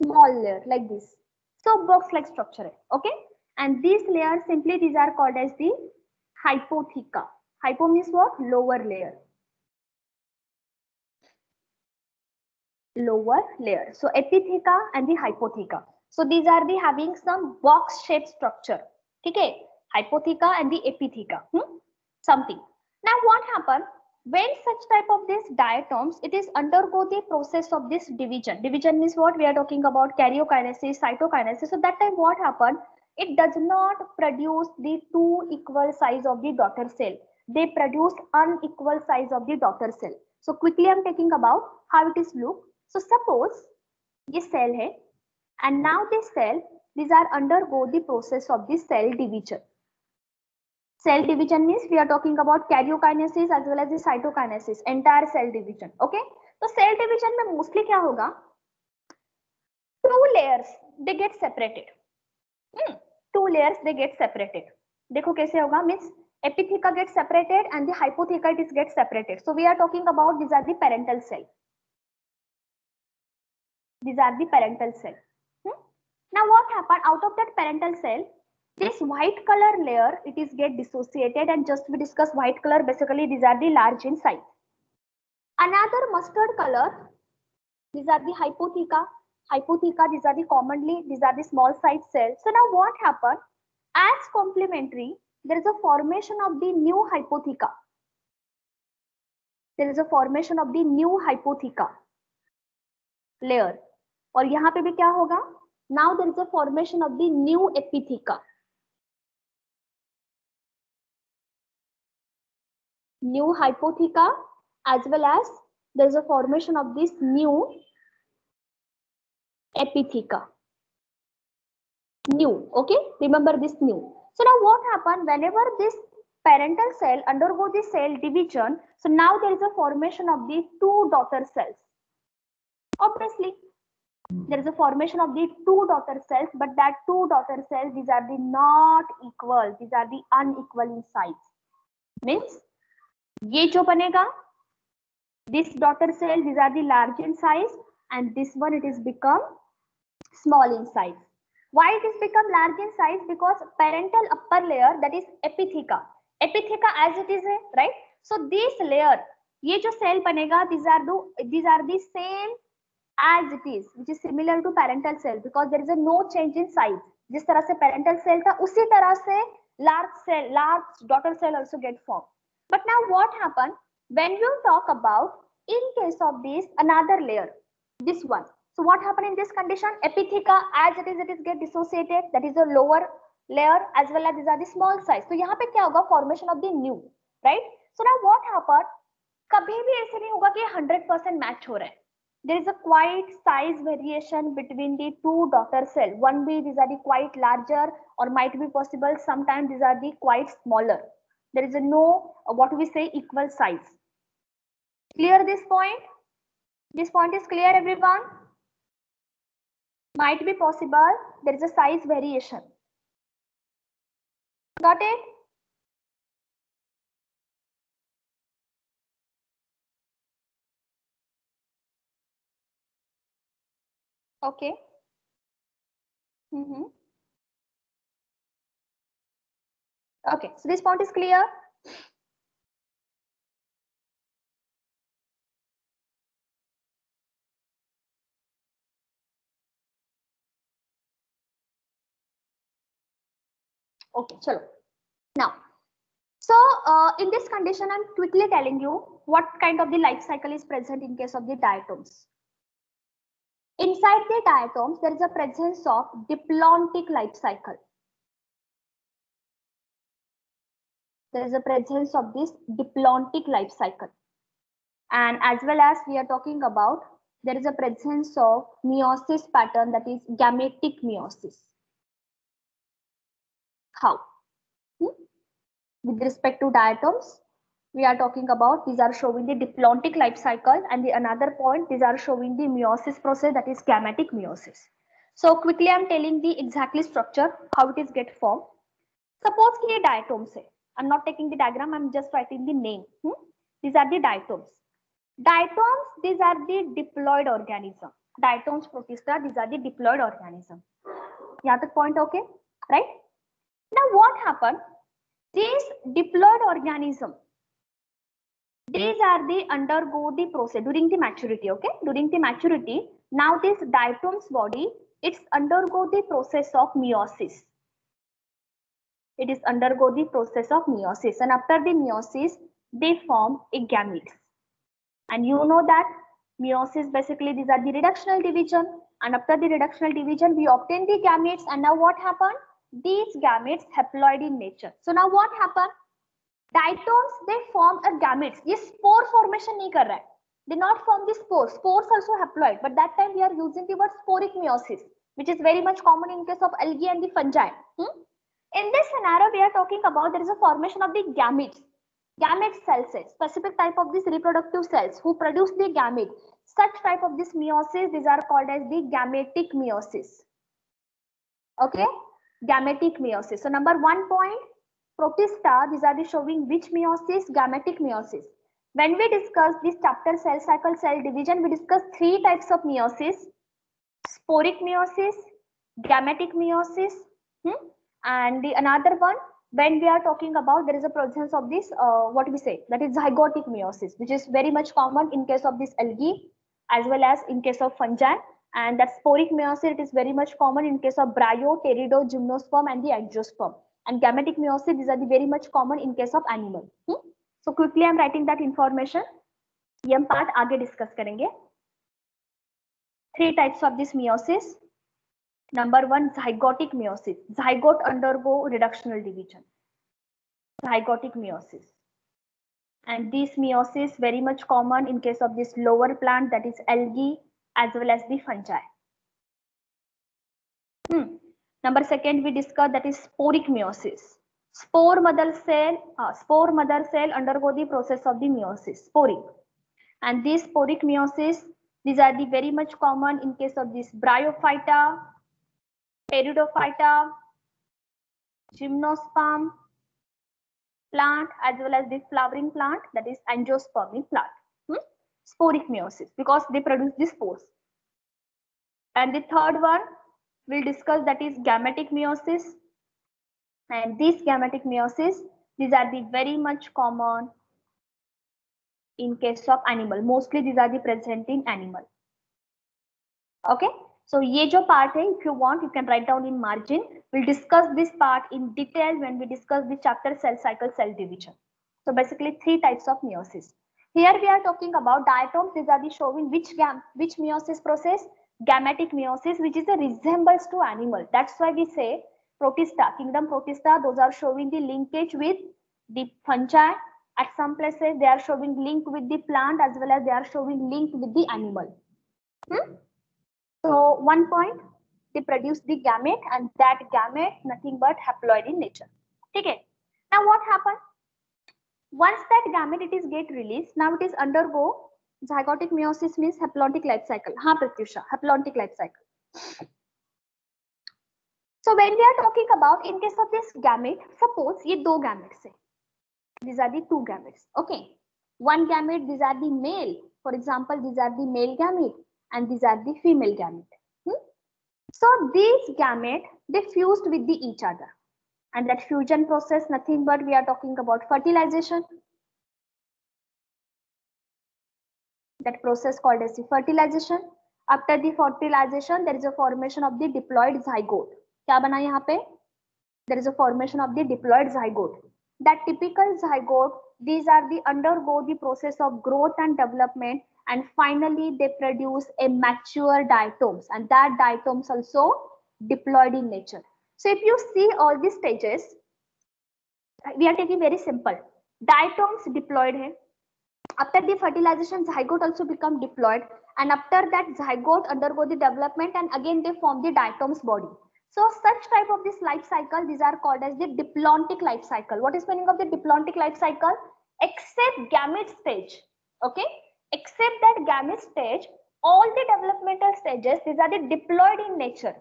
small layer like this. So box like structure. Okay. And these layers, simply these are called as the hypotheca. Hypo means what? Lower layer. Lower layer. So epitheca and the hypotheca. So these are the having some box shaped structure. Okay. Hypotheca and the epitheca. Something. Now what happened? When such type of this diatoms, it is undergo the process of this division. Division means what? We are talking about karyokinesis, cytokinesis. So that time what happened? It does not produce the two equal size of the daughter cell. They produce unequal size of the daughter cell. So quickly I'm taking about how it is look. So suppose this cell hai, and now this cell, these are undergo the process of the cell division. Cell division means we are talking about karyokinesis as well as the cytokinesis, entire cell division. Okay, so cell division में mostly क्या होगा? Two layers they get separated. Two layers they get separated. देखो कैसे होगा? Means epitheca gets separated and the hypotheca it is get separated. So we are talking about these are the parental cell. These are the parental cell. Now what happened out of that parental cell? This white color layer, it is get dissociated, and just we discuss white color, basically these are the large in size. Another mustard color, these are the hypotheca. Hypotheca, these are the commonly, these are the small size cells. So now what happened? As complementary, there is a formation of the new hypotheca. There is a formation of the new hypotheca layer. और यहाँ पे भी क्या होगा? Now there is a formation of the new epitheca. New hypotheca, as well as there is a formation of this new epitheca. New, okay? Remember this new. So now what happened whenever this parental cell undergo the cell division? So now there is a formation of the two daughter cells. Obviously, there is a formation of the two daughter cells, but that two daughter cells, these are the not equal. These are the unequal in size. Means ये जो बनेगा, this daughter cell, these are the large in size, and this one it is become small in size. Why it is become large in size? Because parental upper layer, that is epitheca. Epitheca as it is, right? So this layer, ये जो cell बनेगा, these are the same as it is, which is similar to parental cell, because there is a no change in size. जिस तरह से parental cell था, उसी तरह से large daughter cell also get formed. But now what happened when you talk about in case of this another layer, this one? So what happened in this condition? Epitheca as it is get dissociated. That is a lower layer, as well as these are the small size. So यहाँ पे क्या होगा? Formation of the new, right? So now what happened? कभी भी ऐसे नहीं होगा कि 100% match हो रहा है. There is a quite size variation between the two daughter cell. One be these are the quite larger, or might be possible sometimes these are the quite smaller. There is a no what we say equal size. Clear this point? This point is clear, everyone? Might be possible there is a size variation. Got it? Okay. Okay, so this point is clear. Okay, chalo. Now, so in this condition, I'm quickly telling you what kind of the life cycle is present in case of the diatoms. Inside the diatoms, there is a presence of diplontic life cycle. There is a presence of this diplontic life cycle. And as well as we are talking about, there is a presence of meiosis pattern, that is gametic meiosis. How? With respect to diatoms, we are talking about, these are showing the diplontic life cycle, and the another point, these are showing the meiosis process, that is gametic meiosis. So quickly I'm telling the exactly structure, how it is get formed. Suppose कि ये diatoms है. I'm not taking the diagram, I'm just writing the name. These are the diatoms. Diatoms, these are the diploid organism. Diatoms protista, these are the diploid organism. यहाँ तक point okay, right? Now what happened? These diploid organism, these are the undergo the process during the maturity, okay? During the maturity, now this diatom's body, it's undergo the process of meiosis. It is undergo the process of meiosis, and after the meiosis, they form a gametes. And you know that meiosis, basically these are the reductional division, and after the reductional division, we obtain the gametes, and now what happened? These gametes haploid in nature. So now what happened? Diatoms, they form a gametes. ये spore formation नहीं कर रहा है. They not form the spores. Spores also haploid, but that time we are using the word sporic meiosis, which is very much common in case of algae and the fungi. In this scenario, we are talking about there is a formation of the gametes. Gamete cells, specific type of these reproductive cells who produce the gamete. Such type of this meiosis, these are called as the gametic meiosis. Okay, gametic meiosis. So number 1 point, protista, these are the showing which meiosis? Gametic meiosis. When we discuss this chapter cell cycle cell division, we discuss 3 types of meiosis. sporic meiosis, gametic meiosis, and the another one, when we are talking about, there is a presence of this what we say, that is zygotic meiosis, which is very much common in case of this algae as well as in case of fungi. And that sporic meiosis, it is very much common in case of bryo, pterido, gymnosperm and the angiosperm. And gametic meiosis, these are the very much common in case of animal. So quickly I'm writing that information. ये हम part आगे discuss करेंगे. 3 types of this meiosis. Number 1, zygotic meiosis. Zygote undergo reductional division. Zygotic meiosis. And this meiosis very much common in case of this lower plant, that is algae as well as the fungi. Number 2 we discussed, that is sporic meiosis. Spore mother cell undergo the process of the meiosis, sporic. And this sporic meiosis, these are the very much common in case of this bryophyta, pteridophyta, gymnosperm plant as well as the flowering plant, that is angiospermic plant. Sporic meiosis, because they produce the spores. And the third one we'll discuss, that is gametic meiosis. And this gametic meiosis, these are the very much common in case of animal. Mostly these are the present in animal. Okay, so ये जो part है, if you want you can write down in margin. We'll discuss this part in detail when we discuss the chapter cell cycle, cell division. So basically 3 types of meiosis. Here we are talking about diatoms. These are the showing which meiosis process, gametic meiosis, which is a resembles to animal. That's why we say protista, kingdom protista, those are showing the linkage with the fungi. At some places they are showing link with the plant as well as they are showing link with the animal. So 1 point, they produce the gamete, and that gamete nothing but haploid in nature. Okay. Now what happened? Once that gamete it is get released, now it is undergo zygotic meiosis, means haplontic life cycle. हाँ Pratyusha, haplontic life cycle. So when we are talking about in case of this gamete, suppose ये 2 gametes है. These are the 2 gametes. Okay. One gamete, these are the male. For example, these are the male gamete and these are the female gamete. So these gamete, they fused with each other. And that fusion process, nothing but we are talking about fertilization. That process called as the fertilization. After the fertilization, there is a formation of the diploid zygote. क्या बना यहाँ पे? There is a formation of the diploid zygote. That typical zygote, these are the undergo the process of growth and development, and finally they produce a mature diatoms, and that diatoms also diploid in nature. So if you see all these stages, we are taking very simple. Diatoms diploid hai. After the fertilization, zygote also become diploid, and after that zygote undergo the development and again they form the diatoms body. So such type of this life cycle, these are called as the diplontic life cycle. What is meaning of the diplontic life cycle? Except gamete stage, okay? Except that gamete stage, all the developmental stages, these are the diploid in nature.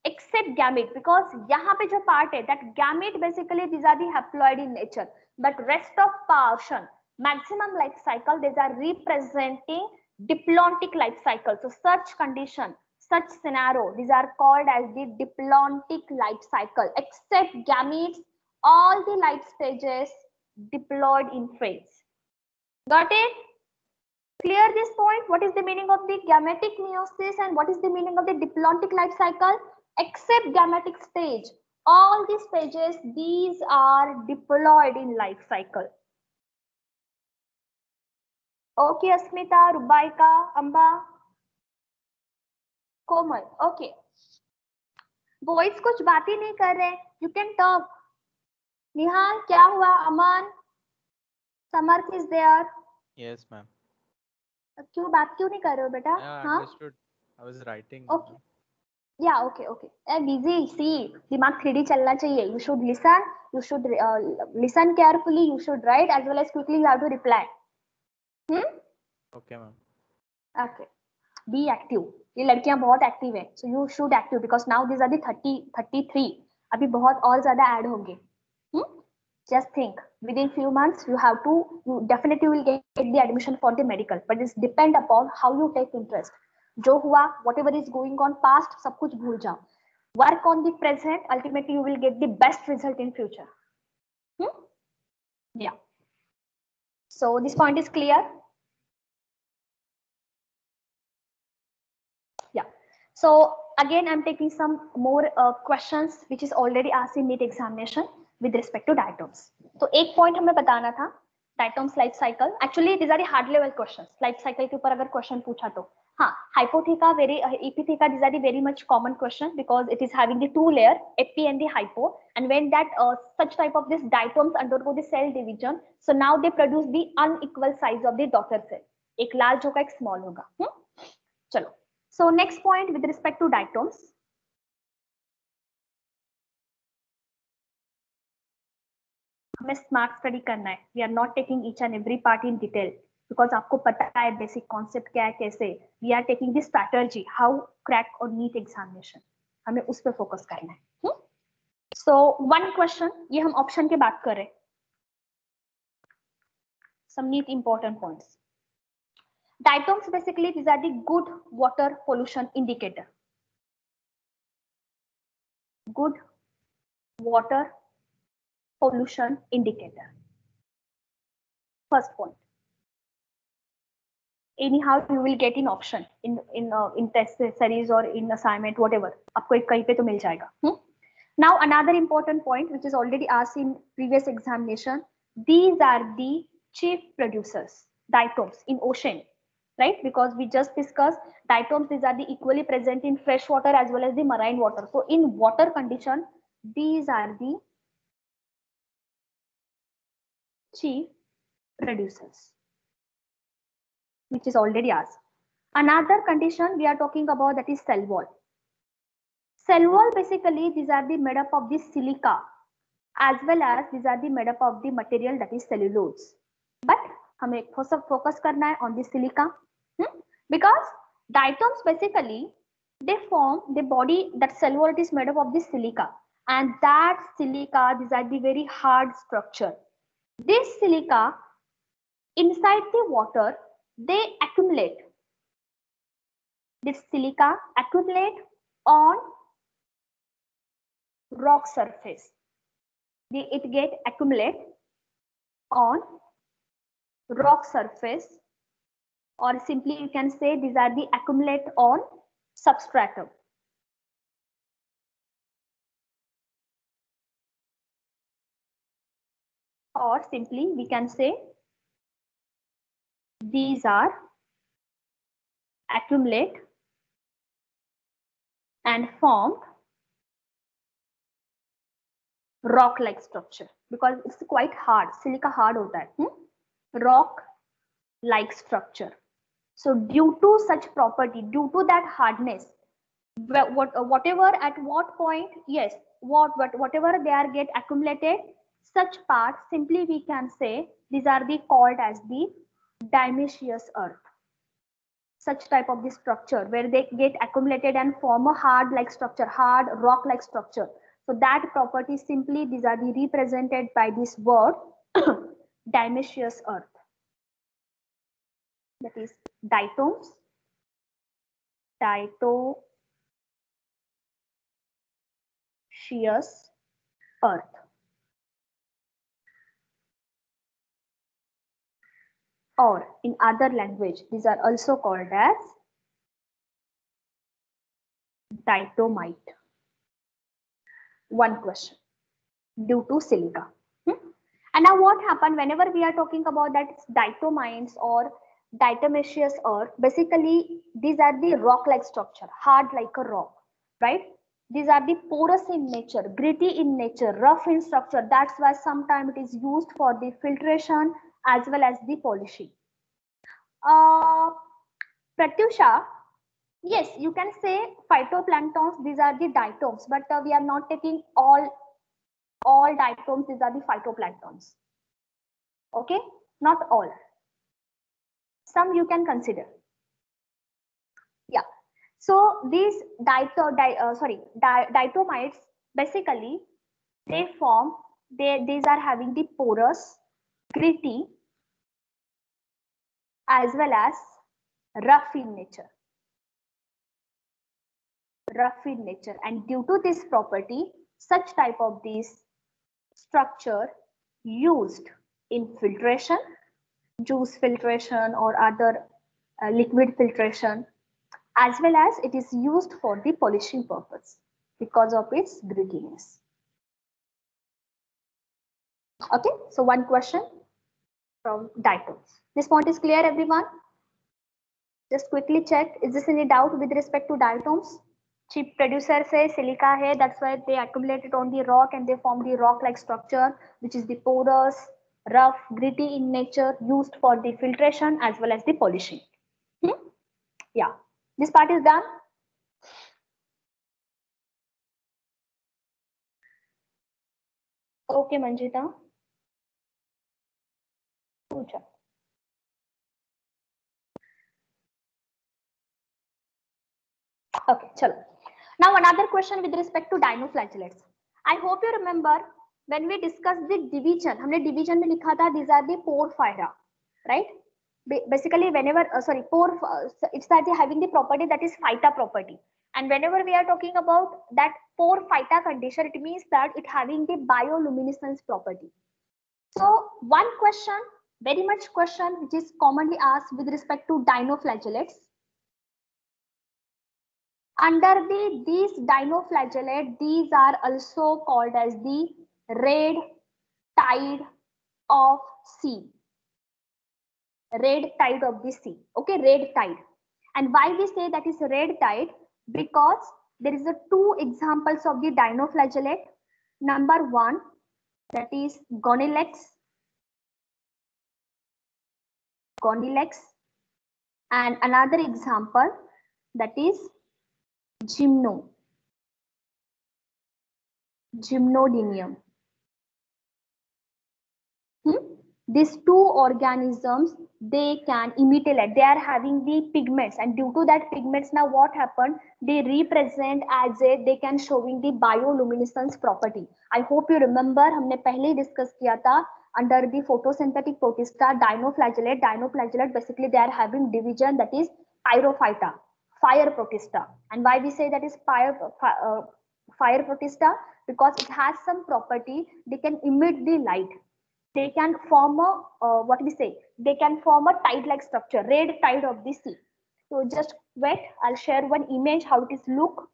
Except gamete, because यहाँ पे जो part है, that gamete basically these are the haploid in nature. But rest of portion, maximum life cycle, these are representing diplontic life cycle. So such condition, such scenario, these are called as the diplontic life cycle. Except gametes, all the life stages diploid in phase. Got it? Clear this point? What is the meaning of the gametic meiosis and what is the meaning of the diplontic life cycle? Except gametic stage, all these stages, these are diploid in life cycle. Okay, Asmita, Rubaika, Amba, Komal. Okay. Boys कुछ बात ही नहीं कर रहे. You can talk. Nihal, क्या हुआ? Aman, Samarth is there. Yes, ma'am. क्यों बात क्यों नहीं कर रहे हो बेटा? Yeah, I understood. I was writing. Okay. Yeah, okay. Busy. See, दिमाग 3D चलना चाहिए. You should listen. You should listen carefully. You should write as well as quickly you have to reply. Okay, ma'am. Okay. Be active. ये लड़कियां बहुत active है. So you should active because now these are the 33. अभी बहुत और ज़्यादा add होंगे. Just think, within few months you definitely will get the admission for the medical, but it's depend upon how you take interest. जो हुआ, whatever is going on past, सब कुछ भूल जाओ. Work on the present, ultimately you will get the best result in future. Yeah. So this point is clear. Yeah. So again, I'm taking some more questions which is already asked in NEET examination with respect to diatoms. तो एक point हमें बताना था, diatoms life cycle. Actually, these are the hard level questions. Life cycle के ऊपर अगर question पूछा तो, हाँ, hypotheca, epitheca, these are the very much common question because it is having the two layer, epi and the hypo. And when that such type of this diatoms undergo the cell division, so now they produce the unequal size of the daughter cell. एक large होगा, एक small होगा. चलो. So next point with respect to diatoms. हमें smart study करना है. We are not taking each and every part in detail because आपको पता है बेसिक कॉन्सेप्ट क्या है, कैसे. We are taking this strategy how crack और नीट एग्जामिनेशन. हमें उस पर फोकस करना है. सो वन क्वेश्चन, ये हम ऑप्शन के बात कर रहे हैं. Some NEET important points. Diatoms basically these are the good water pollution indicator. Good water pollution indicator. First point. Anyhow you will get in option in test series or in assignment whatever. आपको एक कहीं पे तो मिल जाएगा. Now another important point which is already asked in previous examination. These are the chief producers diatoms in ocean, right? Because we just discussed diatoms, these are the equally present in fresh water as well as the marine water. So in water condition, these are the chief producers, which is already asked. Another condition we are talking about, that is cell wall. Cell wall basically these are the made up of the silica as well as these are the made up of the material that is cellulose. But हमें focus करना है on the silica, because diatoms basically they form the body, that cell wall is made up of the silica, and that silica these are the very hard structure. This silica inside the water they accumulate. This silica accumulate on rock surface. It get accumulate on rock surface, or simply you can say these are the accumulate on substratum. Or simply we can say these are accumulate and formed rock like structure, because it's quite hard. Silica hard hota hai. Rock like structure. So due to such property, due to that hardness, whatever at what point, yes, whatever they are get accumulated, such parts simply we can say these are the called as the diatomaceous earth. Such type of the structure where they get accumulated and form a hard like structure, hard rock like structure. So that property simply these are the represented by this word diatomaceous earth. That is diatoms, diatomaceous earth. Or in other language, these are also called as diatomite. One question, due to silica. And now what happened whenever we are talking about that diatomites or diatomaceous earth, basically these are the rock-like structure, hard like a rock, right? These are the porous in nature, gritty in nature, rough in structure. That's why sometimes it is used for the filtration as well as the polishing. Pratyusha, yes, you can say phytoplanktons, these are the diatoms, but we are not taking all diatoms, these are the phytoplanktons. Okay, not all. Some you can consider. Yeah. So these diatomites basically they form, these are having the porous, gritty as well as rough in nature. rough in nature, and due to this property, such type of this structure used in filtration, juice filtration or other liquid filtration, as well as it is used for the polishing purpose because of its grittiness. Okay, so one question from diatoms. This point is clear, everyone? Just quickly check, is this any doubt with respect to diatoms? Cheap producer say silica hai, that's why they accumulate it on the rock and they form the rock like structure, which is the porous, rough, gritty in nature, used for the filtration as well as the polishing. Yeah, this part is done. Okay, Manjita. Okay, chalo. Now another question with respect to dinoflagellates. I hope you remember when we discussed the division. हमने division में लिखा था these are the porphyra, right? Basically, whenever it's that having the property that is phyta property, and whenever we are talking about that porphyta condition, it means that it having the bioluminescence property. So one question, very much question, which is commonly asked with respect to dinoflagellates. Under these dinoflagellate, these are also called as the red tide of sea. Red tide of the sea. Okay, red tide. And why we say that is red tide? Because there is a two examples of the dinoflagellate. Number one, that is Gonilex. And another example, that is Gymnodinium. These two organisms, they can imitate, they are having the pigments, and due to that pigments, now what happened, they represent as they can showing the bioluminescence property. I hope you remember, हमने पहले ही discuss किया था under the photosynthetic protista, dinoflagellate basically they are having division, that is pyrophyta, fire protista. And why we say that is fire protista? Because it has some property, they can emit the light, they can form a they can form a tide like structure, red tide of the sea. So just wait, I'll share one image how it is look.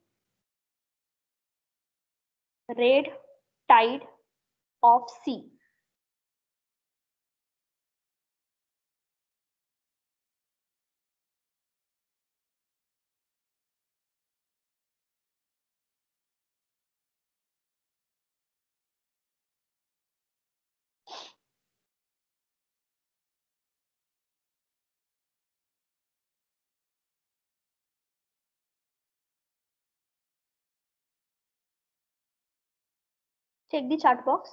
Red tide of sea. Check the chat box.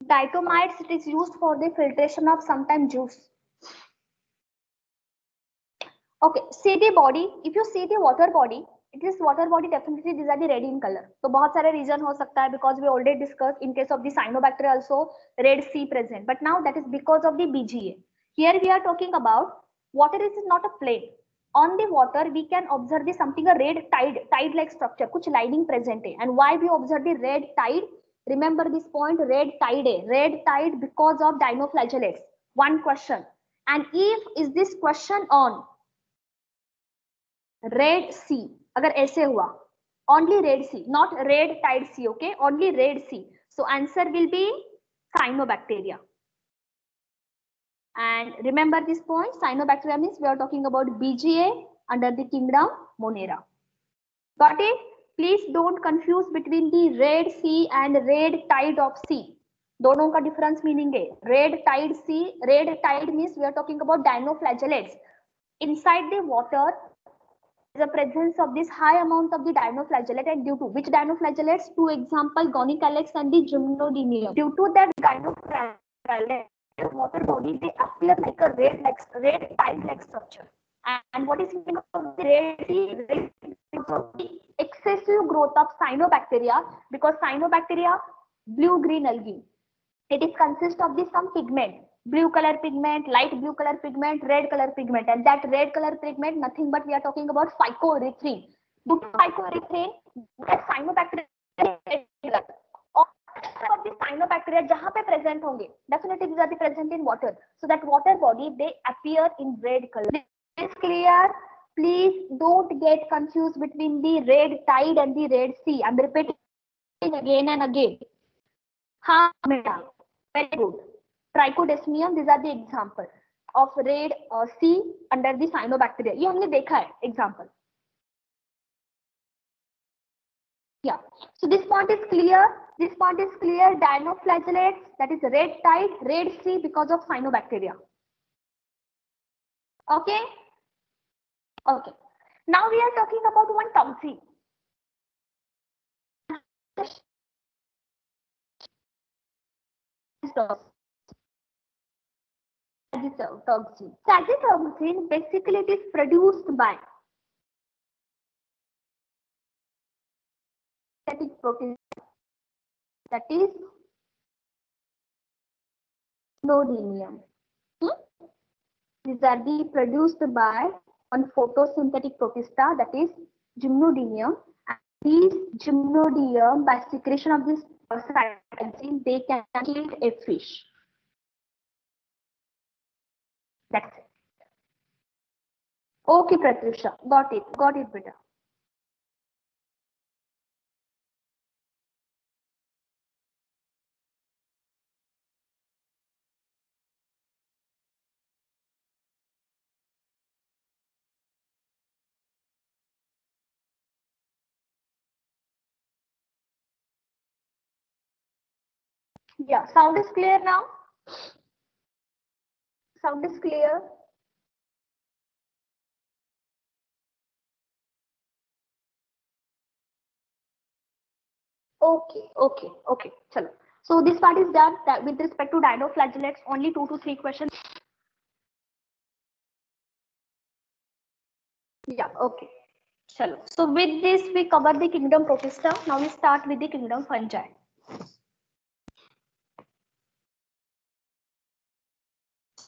Diatomites, it is used for the filtration of sometime juice. Okay, see the body. If you see the water body, it is water body, definitely these are the red in color. So बहुत सारे reason हो सकता है, because we already discussed in case of the cyanobacteria also red sea present. But now that is because of the BGA. Here we are talking about water is not a plane. On the water we can observe the something a red tide like structure, कुछ lining present है. And why we observe the red tide? Remember this point, red tide because of dinoflagellates. One question. And if is this question on Red Sea, अगर ऐसे हुआ only red sea, not red tide sea, okay, only red sea, so answer will be cyanobacteria. And remember this point, cyanobacteria means we are talking about BGA under the kingdom Monera. Got it? Please don't confuse between the red sea and red tide of sea. दोनों का difference meaning है. Red tide sea, red tide means we are talking about dinoflagellates. Inside the water, the presence of this high amount of the dinoflagellate, and due to which dinoflagellates, two example, Gonicalyx and the Gymnodinium. Due to that dinoflagellate water body, they appear like a red tide like structure. And what is meaning of the red sea? The excessive growth of cyanobacteria, because cyanobacteria, blue-green algae, it is consist of the some pigment, blue color pigment, light blue color pigment, red color pigment, and that red color pigment nothing but we are talking about phycoerythrin. Due to phycoerythrin, that cyanobacteria of the cyanobacteria जहाँ पे present होंगे, definitely these are the present in water, so that water body they appear in red color. This is clear. Please don't get confused between the red tide and the red sea. I'm repeating again and again. हाँ बेटा, very good. Trichodesmium, these are the example of red sea under the cyanobacteria. ये हमने देखा है example. Yeah. So this point is clear. This point is clear. Dinoflagellates, that is red tide, red sea because of cyanobacteria. Okay. Okay. Now we are talking about one toxin. Toxin. Toxin basically it is produced by synthetic protein, that is Gymnodium. These are the produced by one photosynthetic protista, that is Gymnodium. And these Gymnodium, by secretion of this cytosine, they can kill a fish. That's it. Okay, Pratyusha, got it, beta. Yeah, sound is clear now? Sound is clear? Okay, chalo. So this part is done. That with respect to dinoflagellates, only 2 to 3 questions. Yeah, okay. Chalo. So with this, we cover the kingdom Protista. Now we start with the kingdom Fungi.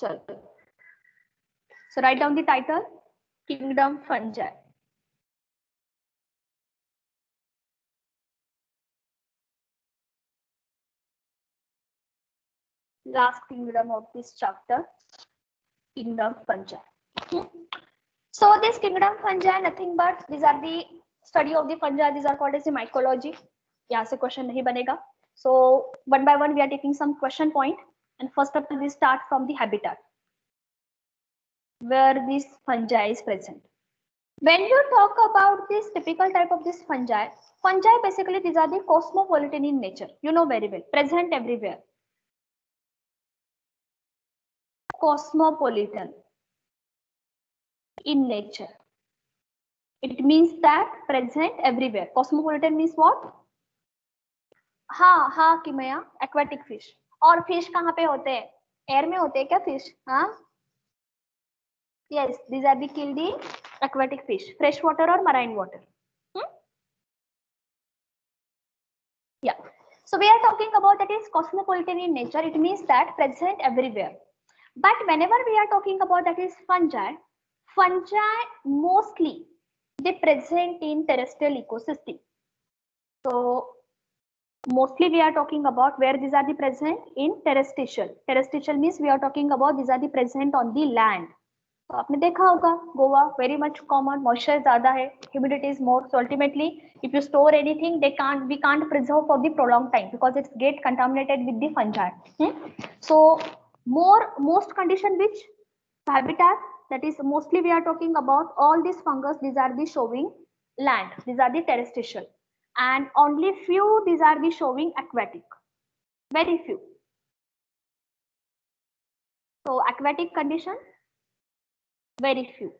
Chalo. So write down the title, Kingdom Fungi. Last kingdom of this chapter, Kingdom Fungi. So this kingdom fungi, nothing but these are the study of the fungi. These are called as the mycology. यहाँ से question नहीं बनेगा. So one by one we are taking some question point, and first up we start from the habitat where this fungi is present. When you talk about this typical type of this fungi basically these are the cosmopolitan in nature. You know very well, present everywhere. Cosmopolitan in nature. It means that present everywhere. Cosmopolitan means what? हाँ किमया, aquatic fish. और fish कहाँ पे होते हैं? Air में होते हैं क्या fish? हाँ? Yes, these are the killed aquatic fish, fresh water or marine water. Yeah. So we are talking about that is cosmopolitan in nature. It means that present everywhere. But whenever we are talking about that is fungi mostly they present in terrestrial ecosystem. So mostly we are talking about where these are the present in terrestrial. Terrestrial means we are talking about these are the present on the land. तो आपने देखा होगा Goa very much common, moisture ज्यादा है, humidity is more, so ultimately if you store anything we can't preserve for the prolonged time because it get contaminated with the fungi. So most condition which habitat, that is mostly we are talking about all these fungus, these are the showing land, these are the terrestrial, and only few these are the showing aquatic, very few. So aquatic condition very few.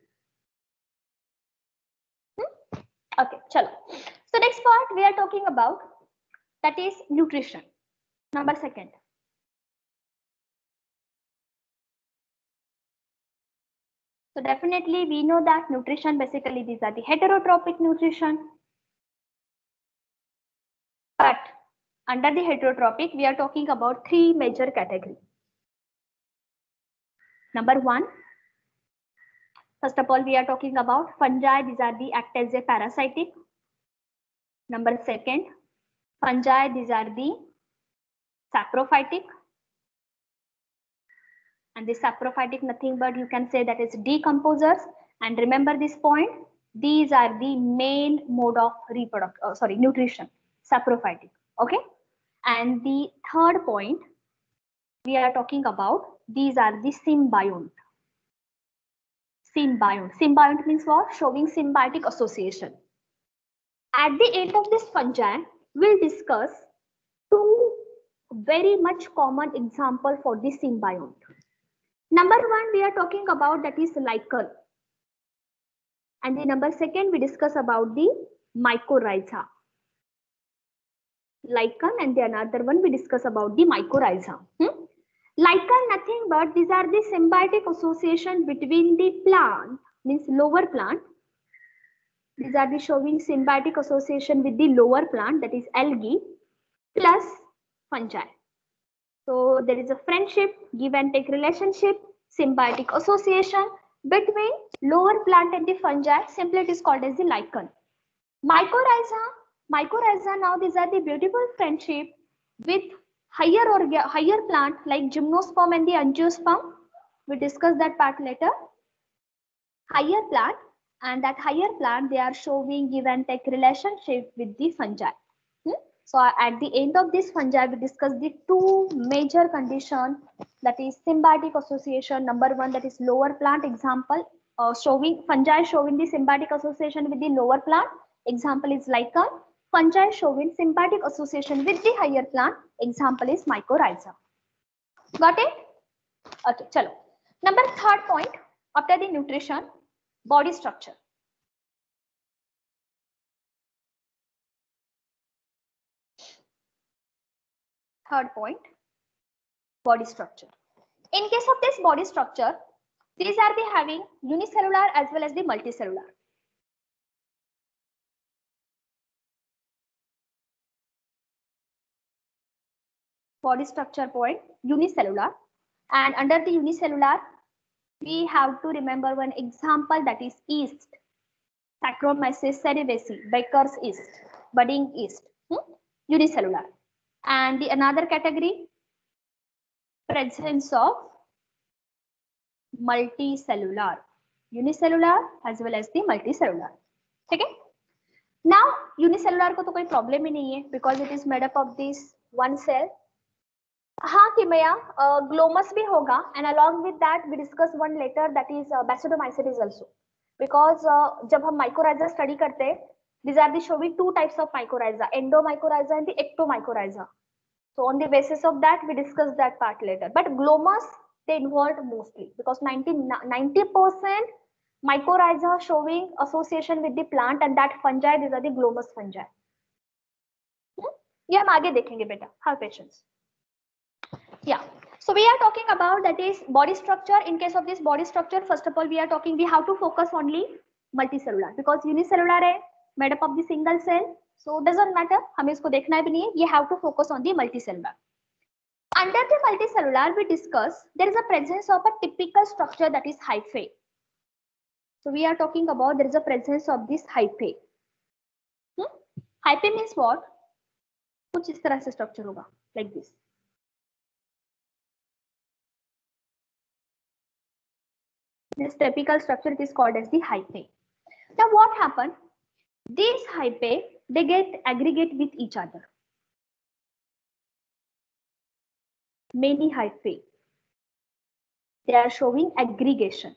Okay, chalo. So next part we are talking about that is nutrition. Number second. So definitely we know that nutrition basically these are the heterotrophic nutrition. Under the heterotrophic, we are talking about three major categories. Number one, first of all, we are talking about fungi. These are the act as a parasitic. Number second, fungi. These are the saprophytic. And the saprophytic, nothing but you can say that is decomposers. And remember this point, these are the main mode of nutrition, saprophytic. Okay. And the third point we are talking about, these are the symbiont. Symbiont means what? Showing symbiotic association. At the end of this fungi, we'll discuss two very much common example for the symbiont. Number one, we are talking about that is lichen. And the number second, we discuss about the mycorrhiza. Lichen, and the another one we discuss about the mycorrhiza. Lichen, nothing but these are the symbiotic association between the plant, means lower plant. These are the showing symbiotic association with the lower plant, that is algae, plus fungi. So there is a friendship, give and take relationship, symbiotic association between lower plant and the fungi. Simply it is called as the lichen. Mycorrhiza, now these are the beautiful friendship with higher plant like gymnosperm and the angiosperm. We discuss that part later. Higher plant, and that higher plant, they are showing give and take relationship with the fungi. So at the end of this fungi, we discuss the two major conditions, that is symbiotic association. Number one, that is lower plant example, showing fungi showing the symbiotic association with the lower plant. Example is lichen. Fungi showing symbiotic association with the higher plant. Example is mycorrhiza. Got it? Okay, chalo. Number third point, after the nutrition, body structure. Third point, body structure. In case of this body structure, these are the having unicellular as well as the multicellular. Body structure point, unicellular, and under the unicellular, we have to remember one example, that is yeast, Saccharomyces cerevisiae, Baker's yeast, budding yeast, unicellular. And the another category, presence of multicellular, unicellular as well as the multicellular. Okay. Now unicellular को तो कोई problem ही नहीं है, because it is made up of this one cell. हाँ किमया, glomus भी होगा, and along with that we discuss one later, that is Basidiomycetes also, because जब हम mycorrhiza study करते हैं, these are the showing two types of mycorrhiza, endomycorrhiza and the ectomycorrhiza. So on the basis of that, we discuss that part later. But glomus, they involved mostly, because 90% mycorrhiza showing association with the plant, and that fungi, these are the glomus fungi. ये हम आगे देखेंगे बेटा. Have patience. Yeah. So we are talking about, that is body structure. In case of this body structure, first of all, we have to focus only multicellular, because unicellular है, made up of the single cell. So doesn't matter, हमें इसको देखना भी नहीं है. You have to focus on the multicellular. Under the multicellular, we discuss there is a presence of a typical structure, that is hyphae. So we are talking about there is a presence of this hyphae. Hyphae means what? कुछ इस तरह से structure होगा, like this. This typical structure, it is called as the hyphae. Now what happened? These hyphae, they get aggregate with each other. Many hyphae, they are showing aggregation.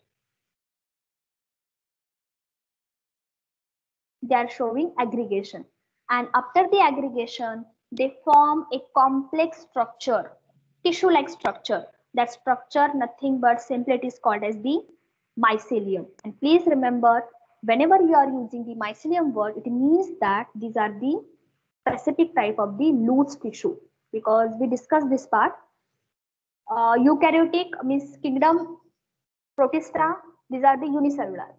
They are showing aggregation, and after the aggregation, they form a complex structure, tissue-like structure. That structure, nothing but simply it is called as the mycelium. And please remember, whenever you are using the mycelium word, it means that these are the specific type of the loose tissue, because we discussed this part. Eukaryotic means kingdom Protista, these are the unicellular.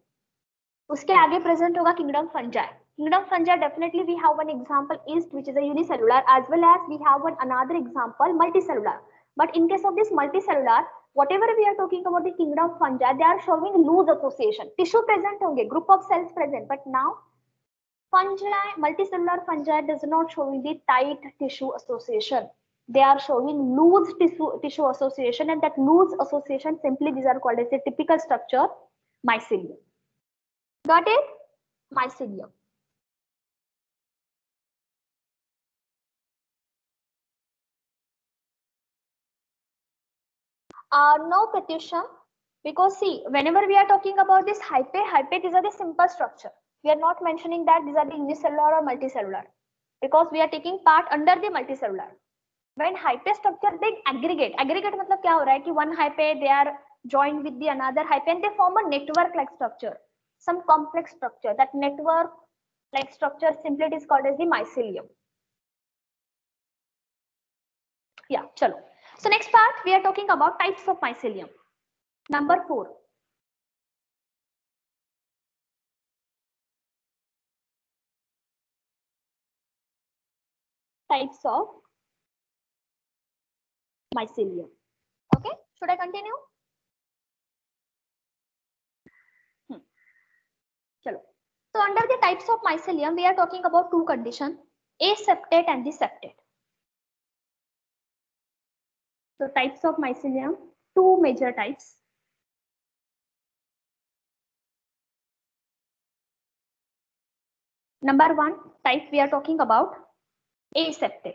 उसके आगे present होगा kingdom fungi. Kingdom fungi, definitely we have one example yeast, which is a unicellular, as well as we have one another example multicellular. But in case of this multicellular, whatever we are talking about the kingdom fungi, they are showing loose association. Tissue present honge, group of cells present, but now fungi, multicellular fungi does not showing the tight tissue association. They are showing loose tissue association, and that loose association, simply these are called as a typical structure, mycelium. Got it? Mycelium. No, Pratyusha, because see, whenever we are talking about this hyphae, these are the simple structure. We are not mentioning that these are the unicellular or multicellular, because we are taking part under the multicellular. When hyphae structure, they aggregate. Aggregate मतलब क्या हो रहा है कि one hyphae they are joined with the another hyphae and they form a network-like structure, some complex structure. That network-like structure simply it is called as the mycelium. Yeah, chalo. So next part we are talking about types of mycelium. Number 4. Types of mycelium. Okay, should I continue? Chalo. So under the types of mycelium, we are talking about two conditions, aseptate and the septate. So types of mycelium, two major types. Number 1 type we are talking about aseptate,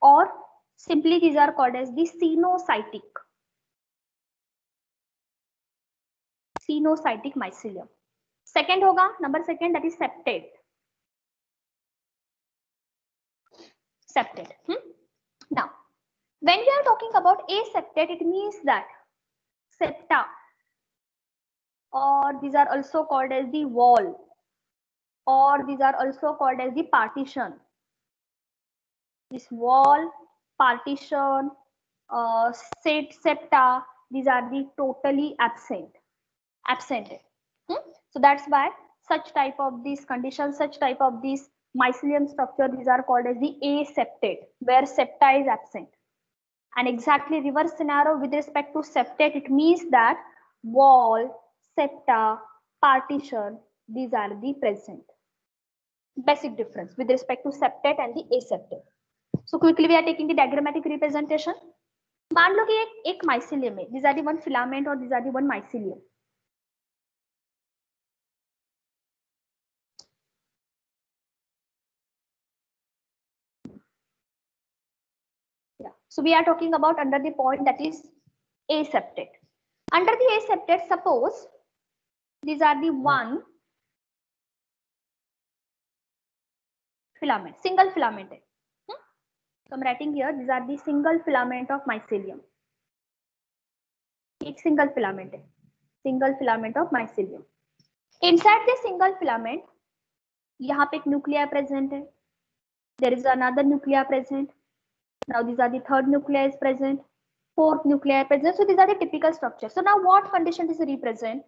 or simply these are called as the cenocytic mycelium. Second hoga, number second, that is septate. Now, when we are talking about aseptate, it means that septa, or these are also called as the wall, or these are also called as the partition. This wall, partition, septa, these are the totally absent. So that's why such type of these conditions, such type of these mycelium structure, these are called as the aseptate, where septa is absent. And exactly reverse scenario with respect to septate, it means that wall, septa, partition, these are the present. Basic difference with respect to septate and the aseptate. So quickly we are taking the diagrammatic representation. मान लो कि एक mycelium है, these are the one filament or these are the one mycelium. Yeah. So we are talking about under the point that is aseptate. Under the aseptate, suppose these are the one filament, single filament. So I'm writing here, these are the single filament of mycelium. एक single filament है, single filament of mycelium. Inside the single filament, यहाँ पे एक nuclei present है. There is another nuclei present. Now these are the third nuclei is present, fourth nuclei present. So these are the typical structures. So now what condition is represent?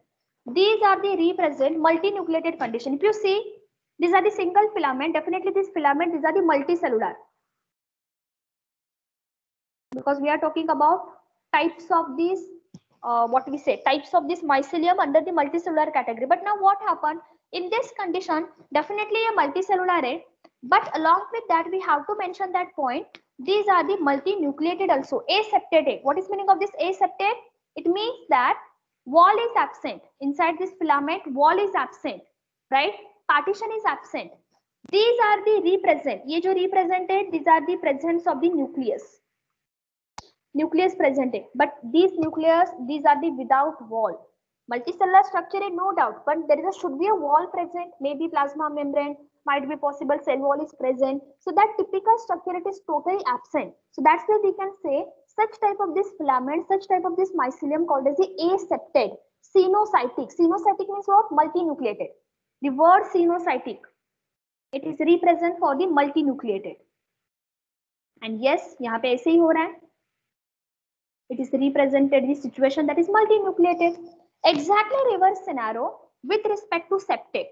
These are the represent multinucleated condition. If you see, these are the single filament. Definitely this filament, these are the multicellular. Because we are talking about types of these, types of this mycelium under the multicellular category. But now what happened? In this condition, definitely a multicellular, but along with that, we have to mention that point. These are the multinucleated also, aseptate. What is meaning of this aseptate? It means that wall is absent. Inside this filament, wall is absent, right? Partition is absent. These are the represent. ये जो represented, these are the presence of the nucleus. Nucleus presented, but these nucleus, these are the without wall. Multicellular structure, no doubt, but there is should be a wall present. Maybe plasma membrane, might be possible cell wall is present. So that typical structure, it is totally absent. So that's why we can say such type of this filament, such type of this mycelium called as the aseptate. Cenocytic. Cenocytic means what? Multinucleated. The word cenocytic, it is represent for the multinucleated. And yes, यहाँ पे ऐसे ही हो रहा है. It is represented the situation that is multinucleated. Exactly reverse scenario with respect to septate.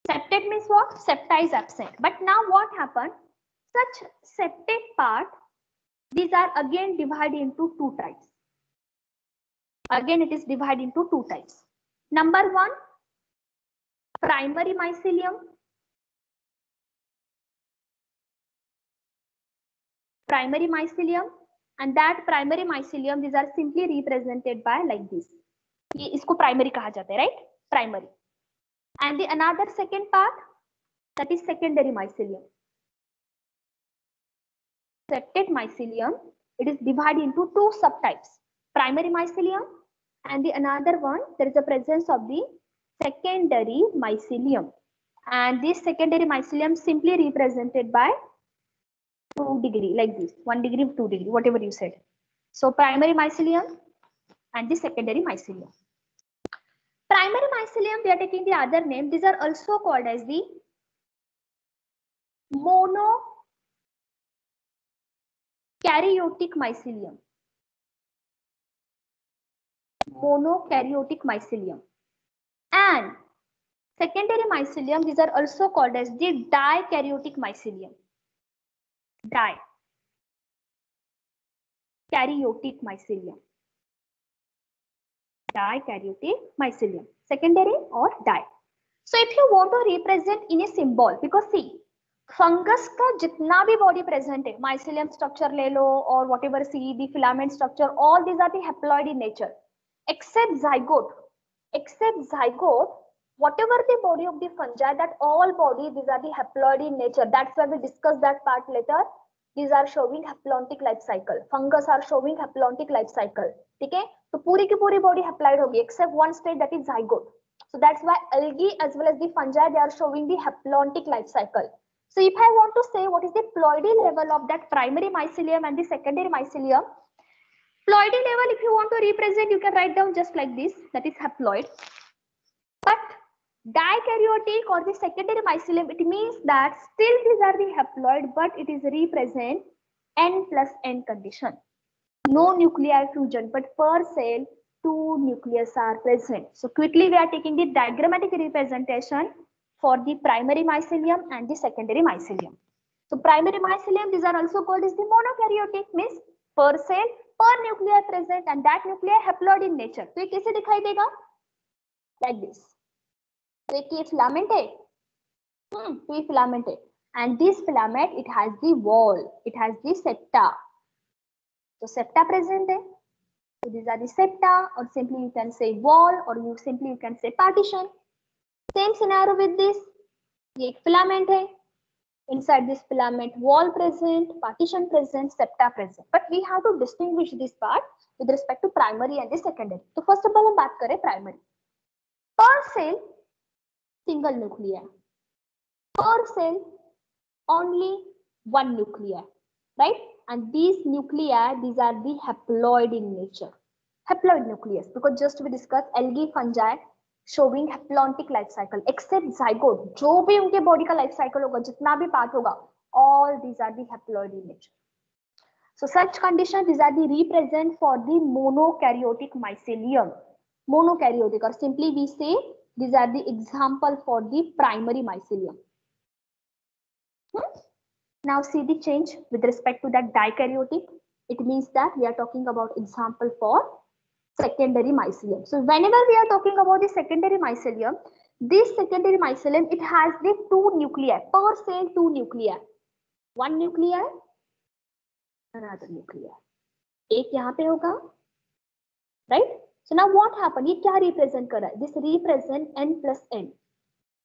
Septate means what? Septa is absent. But now what happened? Such septate part, these are again divided into two types. Again, it is divided into two types. Number one, primary mycelium. Primary mycelium, and that primary mycelium, these are simply represented by like this. ये इसको primary कहा जाता है, right? Primary. And the another second part, that is secondary mycelium. Septate mycelium, it is divided into two subtypes. Primary mycelium, and the another one, there is a presence of the secondary mycelium. And this secondary mycelium simply represented by 2 degree, like this, 1 degree, 2 degree, whatever you said. So primary mycelium and the secondary mycelium. Primary mycelium, we are taking the other name. These are also called as the monokaryotic mycelium. Monokaryotic mycelium. And secondary mycelium, these are also called as the dikaryotic mycelium. Dikaryotic mycelium. Dikaryotic mycelium. Secondary or di. So if you want to represent in a symbol, because see, fungus का जितना भी body present है, mycelium structure ले लो और whatever see the filament structure, all these are the haploid in nature except zygote, whatever the body of the fungi, that all body, these are the haploid in nature. That's why we discuss that part later. These are showing haplontic life cycle. Fungus are showing haplontic life cycle. ठीक है, तो पूरी की पूरी body haploid होगी except one state, that is zygote. So that's why algae as well as the fungi, they are showing the haplontic life cycle. So if I want to say what is the ploidy level of that primary mycelium and the secondary mycelium, ploidy level, if you want to represent, you can write down just like this, that is haploid. But dikaryotic or the secondary mycelium, it means that still these are the haploid, but it is represent N plus N condition. No nuclear fusion, but per cell 2 nucleus are present. So quickly we are taking the diagrammatic representation for the primary mycelium and the secondary mycelium. So primary mycelium, these are also called as the monokaryotic, means per cell per nucleus present, and that nucleus haploid in nature. तो ये कैसे दिखाई देगा? Like this. तो एक filament है, तो ये filament है, and this filament, it has the wall, it has the septa. So septa present है. So these are the septa, or simply you can say wall, or you can say partition. Same scenario with this. ये एक filament है. Inside this filament, wall present, partition present, septa present. But we have to distinguish this part with respect to primary and the secondary. So first of all, हम बात करें primary. Per cell, single nuclei. Per cell, only one nuclei, right? And these nuclei, these are the haploid in nature. Haploid nucleus, because just we discussed algae, fungi showing haplontic life cycle, except zygote, जो भी उनके body का life cycle होगा, जितना भी part होगा, all these are the haploid in nature. So such condition, these are the represent for the monokaryotic mycelium. Monokaryotic, or simply we say these are the example for the primary mycelium. Now see the change with respect to that dikaryotic. It means that we are talking about example for secondary mycelium. So whenever we are talking about the secondary mycelium, this secondary mycelium, it has the 2 nuclei, per cell 2 nuclei. One nuclei, another nuclei. एक यहाँ पे होगा, right? So now what happened? ये क्या represent कर रहा है? This represent N plus N.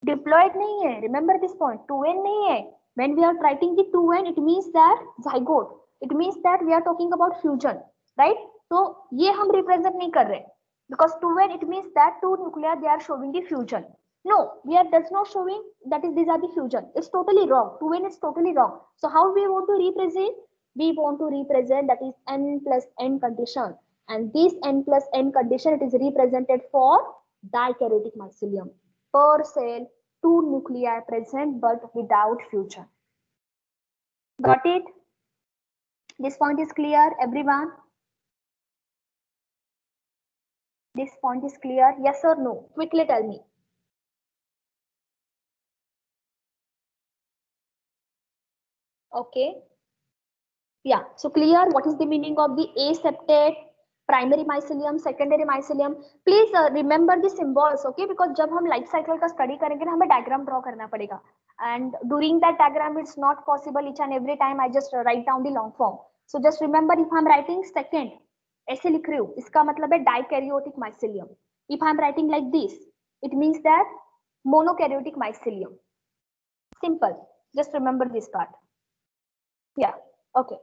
Diploid नहीं है. Remember this point. 2N नहीं है. When we are writing the 2N, it means that zygote. It means that we are talking about fusion, right? So ये हम represent नहीं कर रहे. Because 2N, it means that 2 nuclei, they are showing the fusion. No, we are does not showing that is these are the fusion. It's totally wrong. 2N is totally wrong. So how we want to represent? We want to represent that is N plus N condition. And this N plus N condition, it is represented for dikaryotic mycelium. Per cell, 2 nuclei present but without fusion. Got it? This point is clear, everyone? This point is clear? Yes or no? Quickly tell me. Okay. Yeah. So clear. What is the meaning of the aseptate, primary mycelium, secondary mycelium? Please remember the symbols. Okay. Because जब हम life cycle का study करेंगे ना हमें diagram draw करना पड़ेगा. And during that diagram, it's not possible each and every time I just write down the long form. So just remember, if I'm writing second, ऐसे लिख रही हूँ, इसका मतलब है dikaryotic mycelium. If I'm writing like this, it means that monokaryotic mycelium. Simple. Just remember this part. Yeah. Okay.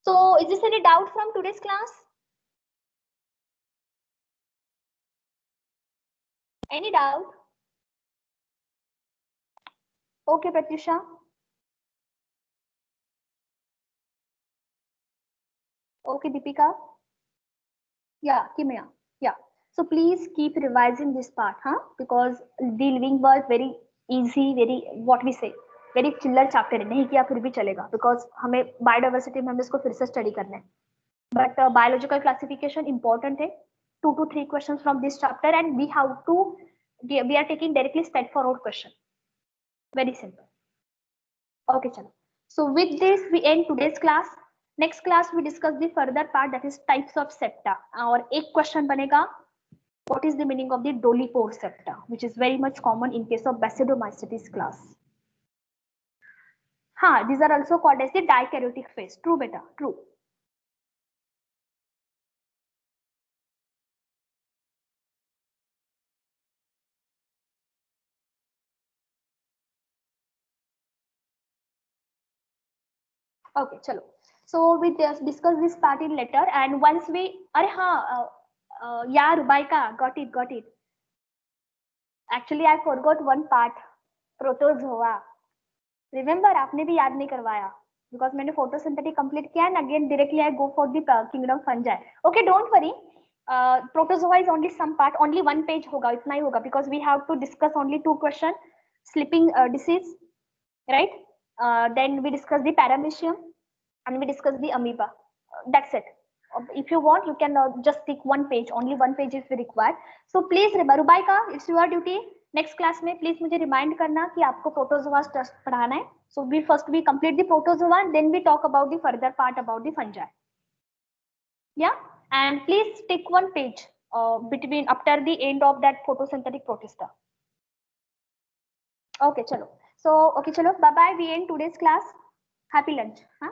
So is this any doubt from today's class? Any doubt? Okay, Pratyusha. Okay, Deepika. Yeah, Kimya. Yeah. So please keep revising this part, huh? Because the living world very easy, very what we say, very chiller chapter है. नहीं किया फिर भी चलेगा because हमें biodiversity में हमें इसको फिर से study करना है. But biological classification important है. 2 to 3 questions from this chapter and we have to we are taking directly straightforward question. Very simple. Okay, chalo. So with this, we end today's class. Next class, we discuss the further part that is types of septa. और एक question बनेगा, what is the meaning of the dolipore septa, which is very much common in case of Basidiomycetes class. हाँ, these are also called as the dikaryotic phase. True, beta. True. Okay, chalo. So we just discuss this part in later, and once we, अरे हाँ, yeah, Rubaika, got it. Actually, I forgot one part, protozoa. Remember, आपने भी याद नहीं करवाया, because मैंने photosynthetic complete किया and again directly I go for the kingdom fungi. Okay, don't worry. Protozoa is only some part, only one page होगा, इतना ही होगा, because we have to discuss only 2 questions, sleeping disease, right? Then we discuss the paramecium and we discuss the amoeba. That's it. If you want, you can just take one page, only one page is required. So please, Rubaika, it's your duty. Next class में please मुझे remind करना कि आपको protozoa पढ़ाना है. So we complete the protozoa and then we talk about the further part about the fungi. Yeah, and please take one page between after the end of that photosynthetic protista. Okay, chalo. So okay, chalo. Bye bye. We end today's class. Happy lunch. Huh?